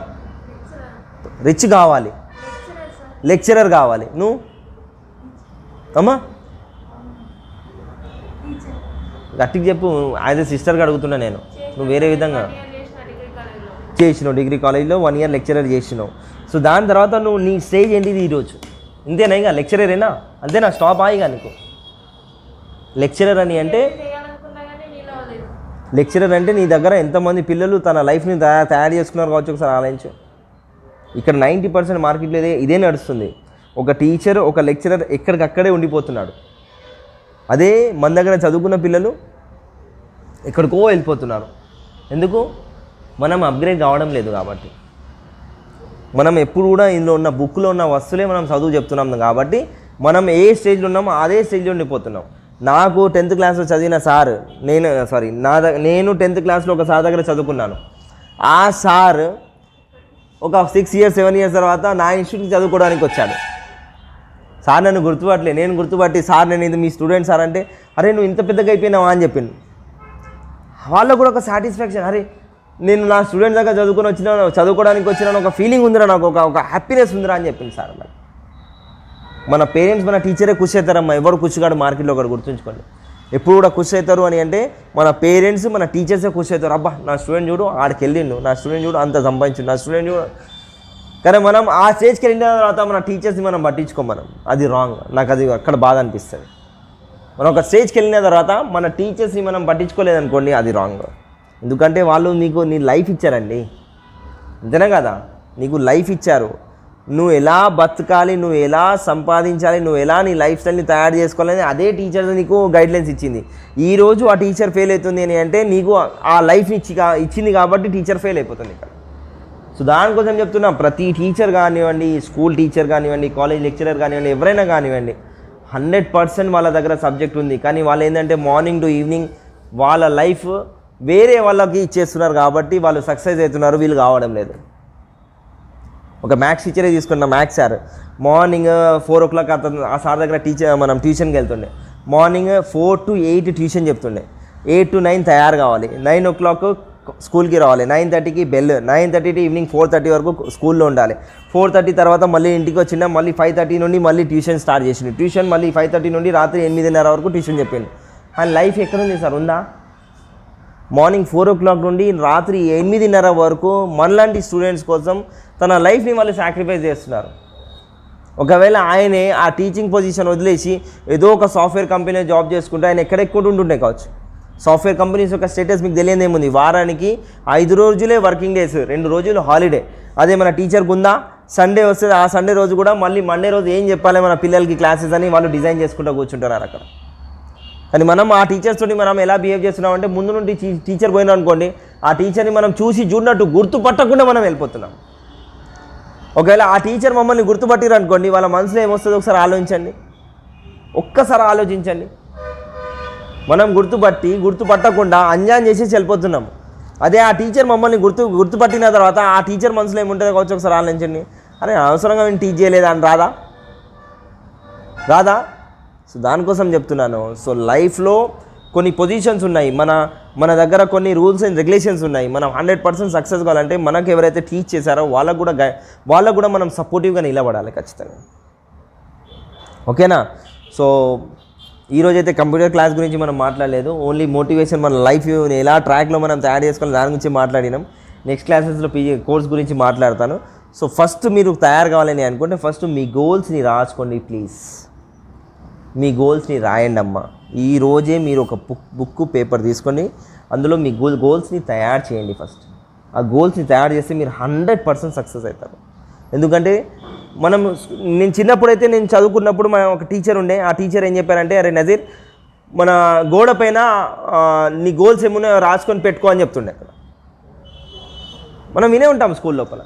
రిచ్ కావాలి, లెక్చరర్ కావాలి. నువ్వు అమ్మా గట్టికి చెప్పు. యాజ్ ఎ సిస్టర్గా అడుగుతున్నా నేను. నువ్వు వేరే విధంగా చేసినావు, డిగ్రీ కాలేజ్లో 1 ఇయర్ లెక్చరర్ చేసినావు. సో దాని తర్వాత నువ్వు నీ స్టేజ్ ఏంటిది ఈరోజు? ఇంతేనా? ఇక లెక్చరరేనా? అంతేనా? స్టాప్ ఆయిగా నీకు లెక్చరర్ అని అంటే? లెక్చరర్ అంటే నీ దగ్గర ఎంతమంది పిల్లలు తన లైఫ్ని తయారు చేసుకున్నారు కావచ్చు, ఒకసారి ఆలోచించు. ఇక్కడ 90% మార్కెట్లో ఇదే నడుస్తుంది. ఒక టీచర్, ఒక లెక్చరర్ ఎక్కడికక్కడే ఉండిపోతున్నాడు. అదే మన దగ్గర చదువుకున్న పిల్లలు ఎక్కడికో వెళ్ళిపోతున్నారు. ఎందుకు? మనం అప్గ్రేడ్ కావడం లేదు కాబట్టి. మనం ఎప్పుడు కూడా ఇందులో ఉన్న బుక్లో ఉన్న వస్తువులే మనం చదువు చెప్తున్నాం కాబట్టి మనం ఏ స్టేజ్లో ఉన్నామో అదే స్టేజ్లో ఉండిపోతున్నాం. నాకు 10th క్లాస్లో చదివిన సార్, నేను 10th క్లాస్లో ఒక సార్ దగ్గర చదువుకున్నాను. ఆ సార్ ఒక 6 ఇయర్స్ 7 ఇయర్స్ తర్వాత నా ఇన్స్టిట్యూట్కి చదువుకోవడానికి వచ్చాడు. సార్ నన్ను గుర్తుపట్టలే, నేను గుర్తుపట్టి సార్ నేను ఇది మీ స్టూడెంట్ సార్ అంటే, అరే నువ్వు ఇంత పెద్దగా అయిపోయినావా అని చెప్పింది. వాళ్ళకు కూడా ఒక సాటిస్ఫాక్షన్, అరే నేను నా స్టూడెంట్ దగ్గర చదువుకోవడానికి వచ్చిన ఒక ఫీలింగ్ ఉందిరా, నాకు ఒక హ్యాపీనెస్ ఉందిరా అని చెప్పింది సార్. మన పేరెంట్స్ మన టీచరే ఖుషి అవుతారమ్మా, ఎవరు ఖుషిగాడు మార్కెట్లో ఒకటి గుర్తుంచుకోండి. ఎప్పుడు కూడా ఖుషి అవుతారు అని అంటే మన పేరెంట్స్ మన టీచర్సే ఖుషి అవుతారు. అబ్బా నా స్టూడెంట్ చూడు ఆడికి వెళ్ళిండు, నా స్టూడెంట్ చూడు అంత సంపాదించు, నా స్టూడెంట్ చూడు. కానీ మనం ఆ స్టేజ్కి వెళ్ళిన తర్వాత మన టీచర్స్ని మనం పట్టించుకోం, మనం అది రాంగ్. నాకు అది అక్కడ బాధ అనిపిస్తుంది. మనం ఒక స్టేజ్కి వెళ్ళిన తర్వాత మన టీచర్స్ని మనం పట్టించుకోలేదనుకోండి, అది రాంగ్. ఎందుకంటే వాళ్ళు నీ లైఫ్ ఇచ్చారండి, అంతేనా కదా? నీకు లైఫ్ ఇచ్చారు, నువ్వు ఎలా బతకాలి, నువ్వు ఎలా సంపాదించాలి, నువ్వు ఎలా నీ లైఫ్ స్టైల్ని తయారు చేసుకోవాలని అదే టీచర్ నీకు గైడ్లైన్స్ ఇచ్చింది. ఈరోజు ఆ టీచర్ ఫెయిల్ అవుతుంది అని అంటే నీకు ఆ లైఫ్ని ఇచ్చింది కాబట్టి టీచర్ ఫెయిల్ అయిపోతుంది ఇక్కడ. సో దానికోసం చెప్తున్నా, ప్రతి టీచర్ కానివ్వండి, స్కూల్ టీచర్ కానివ్వండి, కాలేజ్ లెక్చరర్ కానివ్వండి, ఎవరైనా కానివ్వండి, 100% వాళ్ళ దగ్గర సబ్జెక్ట్ ఉంది. కానీ వాళ్ళు ఏంటంటే మార్నింగ్ టు ఈవినింగ్ వాళ్ళ లైఫ్ వేరే వాళ్ళకి ఇచ్చేస్తున్నారు కాబట్టి వాళ్ళు సక్సెస్ అవుతున్నారు, వీళ్ళు కావడం లేదు. ఒక మ్యాథ్స్ టీచరే తీసుకున్న, మ్యాథ్స్ సార్ మార్నింగ్ 4 o'clock ఆ సార్ దగ్గర మనం ట్యూషన్కి వెళ్తుండే. మార్నింగ్ 4 to 8 ట్యూషన్ చెప్తుండే, 8 to 9 తయారు కావాలి, 9 o'clock స్కూల్కి రావాలి, 9:30కి బెల్, 9:30 to ఈవినింగ్ 4:30 వరకు స్కూల్లో ఉండాలి. 4:30 తర్వాత మళ్ళీ ఇంటికి వచ్చిన మళ్ళీ 5:30 నుండి మళ్ళీ ట్యూషన్ స్టార్ట్ చేసిండు. ట్యూషన్ మళ్ళీ 5:30 నుండి రాత్రి 8:30 వరకు ట్యూషన్ చెప్పిండు. ఆయన లైఫ్ ఎక్కడుంది సార్? ఉందా? మార్నింగ్ 4 o'clock నుండి రాత్రి 8:30 వరకు మనలాంటి స్టూడెంట్స్ కోసం తన లైఫ్ని వాళ్ళు సాక్రిఫైస్ చేస్తున్నారు. ఒకవేళ ఆయనే ఆ టీచింగ్ పొజిషన్ వదిలేసి ఏదో ఒక సాఫ్ట్వేర్ కంపెనీలో జాబ్ చేసుకుంటే ఆయన ఎక్కడెక్కడ ఉంటుండే కావచ్చు. సాఫ్ట్వేర్ కంపెనీస్ యొక్క స్టేటస్ మీకు తెలియదేముంది, వారానికి 5 రోజులే వర్కింగ్ డేస్, 2 రోజులు హాలిడే. అదే మన టీచర్కి ఉందా? సండే వస్తుంది, ఆ సండే రోజు కూడా మళ్ళీ మండే రోజు ఏం చెప్పాలి మన పిల్లలకి క్లాసెస్ అని వాళ్ళు డిజైన్ చేసుకుంటూ కూర్చుంటున్నారు అక్కడ. కానీ మనం ఆ టీచర్స్ తోటి మనం ఎలా బిహేవ్ చేస్తున్నామంటే, ముందు నుండి టీచర్ పోయినా అనుకోండి, ఆ టీచర్ని మనం చూసినట్టు గుర్తుపట్టకుండా మనం వెళ్ళిపోతున్నాం. ఒకవేళ ఆ టీచర్ మమ్మల్ని గుర్తుపట్టిరు అనుకోండి, వాళ్ళ మనసులో ఏమొస్తుందో ఒకసారి ఆలోచించండి, ఒక్కసారి ఆలోచించండి. మనం గుర్తుపట్టకుండా అంజాన్ చేసేసి వెళ్ళిపోతున్నాం. అదే ఆ టీచర్ మమ్మల్ని గుర్తుపట్టిన తర్వాత ఆ టీచర్ మనసులో ఏముంటుందో కావచ్చు ఒకసారి ఆలోచించండి. అరే అవసరంగా నేను టీచ్ చేయలేదా అని రాదా? సో దానికోసం చెప్తున్నాను. సో లైఫ్లో కొన్ని పొజిషన్స్ ఉన్నాయి, మన దగ్గర కొన్ని రూల్స్ అండ్ రెగ్యులేషన్స్ ఉన్నాయి. మనం 100% సక్సెస్ కావాలంటే మనకు ఎవరైతే టీచ్ చేశారో వాళ్ళకు కూడా మనం సపోర్టివ్గా నిలబడాలి ఖచ్చితంగా. ఓకేనా? సో ఈరోజైతే కంప్యూటర్ క్లాస్ గురించి మనం మాట్లాడలేదు, ఓన్లీ మోటివేషన్, మన లైఫ్ ఎలా ట్రాక్లో మనం తయారు చేసుకోవాలి దాని గురించి మాట్లాడినాం. నెక్స్ట్ క్లాసెస్లో కోర్స్ గురించి మాట్లాడతాను. సో ఫస్ట్ మీరు తయారు కావాలని అనుకుంటే ఫస్ట్ మీ గోల్స్ని రాసుకోండి ప్లీజ్. మీ గోల్స్ని రాయండి అమ్మా. ఈరోజే మీరు ఒక బుక్ పేపర్ తీసుకొని అందులో మీ గోల్స్ని తయారు చేయండి. ఫస్ట్ ఆ గోల్స్ని తయారు చేస్తే మీరు 100% సక్సెస్ అవుతారు. ఎందుకంటే నేను చిన్నప్పుడైతే నేను చదువుకున్నప్పుడు మన ఒక టీచర్ ఉండే, ఆ టీచర్ ఏం చెప్పారంటే, అరే నజీర్ మన గోడ పైన నీ గోల్స్ ఏమున్నాయో రాసుకొని పెట్టుకో అని చెప్తుండే. అక్కడ మనం వినే ఉంటాం స్కూల్ లోపల,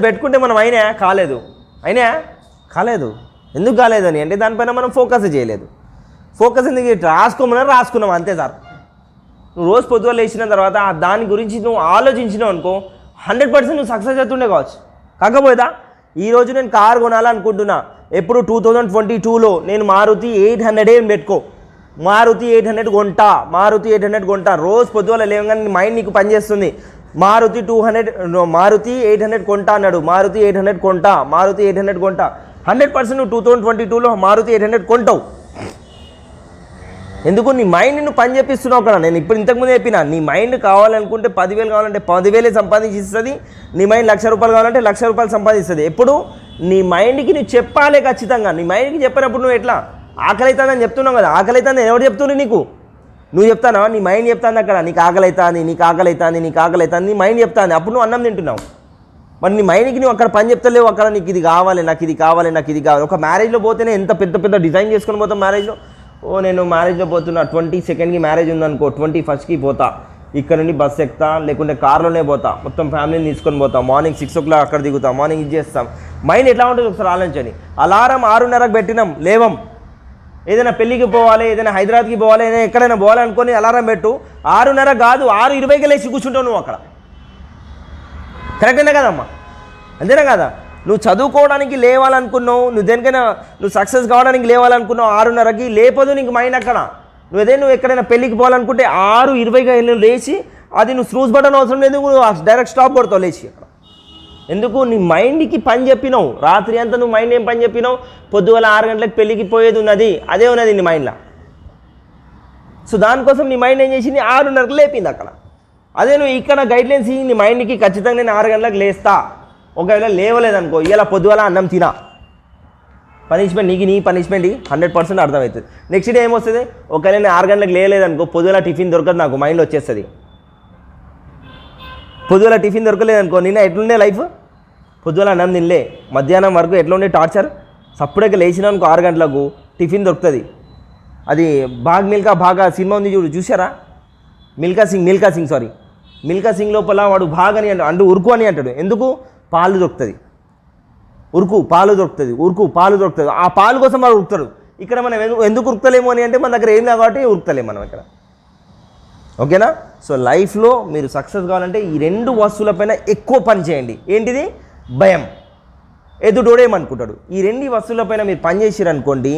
పెట్టుకుంటే మనం అయినా కాలేదు. ఎందుకు కాలేదని అంటే దానిపైన మనం ఫోకస్ చేయలేదు. ఫోకస్ ఎందుకు రాసుకున్నాం అంతే సార్. నువ్వు రోజు పొద్దుగా లేచిన తర్వాత దాని గురించి నువ్వు ఆలోచించినావు అనుకో 100% నువ్వు సక్సెస్ అవుతుండే కావచ్చు. కాకపోయేదా ఈరోజు నేను కారు కొనాలనుకుంటున్నా, ఎప్పుడు 2022లో నేను మారుతి 800 ఏం పెట్టుకో, మారుతి 800 కొంటా. రోజు పొద్దుగా లేవగానే నీ మైండ్ నీకు పనిచేస్తుంది, మారుతి 800 కొంటా అన్నాడు, మారుతి 800 కొంటా. 100% నువ్వు 2022లో మారుతి 800 కొంటావు. ఎందుకు? నీ మైండ్ నువ్వు పని చేపిస్తున్నావు అక్కడ. నేను ఇంతకుముందు చెప్పిన, నీ మైండ్ కావాలనుకుంటే 10,000 కావాలంటే 10,000 సంపాదించి ఇస్తుంది. నీ మైండ్ 1,00,000 రూపాయలు కావాలంటే 1,00,000 రూపాయలు సంపాదిస్తుంది. ఎప్పుడు? నీ మైండ్కి నువ్వు చెప్పాలి ఖచ్చితంగా. నీ మైండ్కి చెప్పినప్పుడు నువ్వు ఎట్లా ఆకలి అవుతుందని చెప్తున్నావు కదా, ఆకలి అవుతుంది ఎవరు చెప్తున్నారు నీకు? నువ్వు చెప్తానా? నీ మైండ్ చెప్తాను అక్కడ, నీకు ఆకలి అవుతుంది, నీ మైండ్ చెప్తాను. అప్పుడు నువ్వు అన్నం తింటున్నావు. మరి నీ మైండ్కి నువ్వు అక్కడ పని చెప్తలేవు, అక్కడ నీకు ఇది కావాలి, నాకు ఇది కావాలి. ఒక మ్యారేజ్లో పోతేనే ఎంత పెద్ద డిజైన్ చేసుకొని పోతాం మ్యారేజ్లో. నేను మ్యారేజ్లో పోతున్నా, 22nd మ్యారేజ్ ఉందనుకో, 21st పోతా, ఇక్కడ నుండి బస్సు ఎక్కుతా, లేకుంటే కార్లోనే పోతా, మొత్తం ఫ్యామిలీని తీసుకొని పోతాం. మార్నింగ్ 6 o'clock అక్కడ దిగుతాం, మార్నింగ్ ఇది చేస్తాం. మైండ్ ఎట్లా ఉంటుంది ఒకసారి ఆలోచించండి. అలారం 6:30కి పెట్టినాం, లేవం. ఏదైనా పెళ్ళికి పోవాలి, ఏదైనా హైదరాబాద్కి పోవాలి, ఏదైనా ఎక్కడైనా పోవాలనుకొని అలారం పెట్టు. 6:30 కాదు 6:20కి లేచి కూర్చుంటావు నువ్వు అక్కడ. కరెక్టేనా కదమ్మా? అంతేనా కదా? నువ్వు చదువుకోవడానికి లేవాలనుకున్నావు, నువ్వు దేనికైనా నువ్వు సక్సెస్ కావడానికి లేవాలనుకున్నావు, 6:30కి లేపదు నీకు మైండ్ అక్కడ. నువ్వు ఎక్కడైనా పెళ్ళికి పోవాలనుకుంటే 6:20కి లేచి అది నువ్వు స్నూజ్ బటన్ అవసరం లేదు, నువ్వు డైరెక్ట్ స్టాప్ కొడతావు లేచి అక్కడ. ఎందుకు? నీ మైండ్కి పని చెప్పినావు. రాత్రి అంతా నువ్వు మైండ్ ఏం పని చెప్పినావు? పొద్దుగల 6 గంటలకు పెళ్ళికి పోయేది ఉన్నది, అదే ఉన్నది నీ మైండ్లో. సో దానికోసం నీ మైండ్ ఏం చేసింది? 6:30కు లేపింది అక్కడ. అదే నువ్వు ఇక్కడ గైడ్లైన్స్ నీ మైండ్కి ఖచ్చితంగా నేను 6 గంటలకు లేస్తా, ఒకవేళ లేవలేదనుకో ఇలా పొద్దుగల అన్నం తినా, పనిష్మెంట్ నీకు, నీ పనిష్మెంట్ 100% అర్థమవుతుంది. నెక్స్ట్ డే ఏమొస్తుంది? ఒకవేళ నేను 6 గంటలకు లేలేదనుకో పొద్దుగల టిఫిన్ దొరకదు, నాకు మైండ్లో వచ్చేస్తుంది. పొద్దుగల టిఫిన్ దొరకలేదనుకో నిన్న ఎట్లుండే లైఫ్? పొద్దుగల అన్నం తినలే, మధ్యాహ్నం వరకు ఎట్లుండే టార్చర్. సప్పుడేక లేచినా అనుకో 6 గంటలకు టిఫిన్ దొరుకుతుంది. అది బాగా సినిమా ఉంది చూసారా? మిల్కా సింగ్ లోపల వాడు బాగ్ అని అంటూ ఉరుకు అని అంటాడు. ఎందుకు? పాలు దొరుకుతుంది, పాలు దొరుకుతుంది. ఆ పాలు కోసం వాడు ఉరుకుతాడు. ఇక్కడ మనం ఎందుకు ఉరుకుతలేము అని అంటే మన దగ్గర ఏం లేదు కాబట్టి ఉరుకుతలేము మనం ఇక్కడ. ఓకేనా? సో లైఫ్లో మీరు సక్సెస్ కావాలంటే ఈ 2 వస్తువులపైన ఎక్కువ పని చేయండి. ఏంటిది? భయం, ఎదుడోడేమనుకుంటాడు. ఈ 2 వస్తువులపైన మీరు పని చేసిరనుకోండి,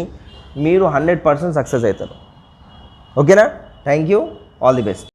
మీరు 100% సక్సెస్ అవుతారు. ఓకేనా? Thank you, all the best.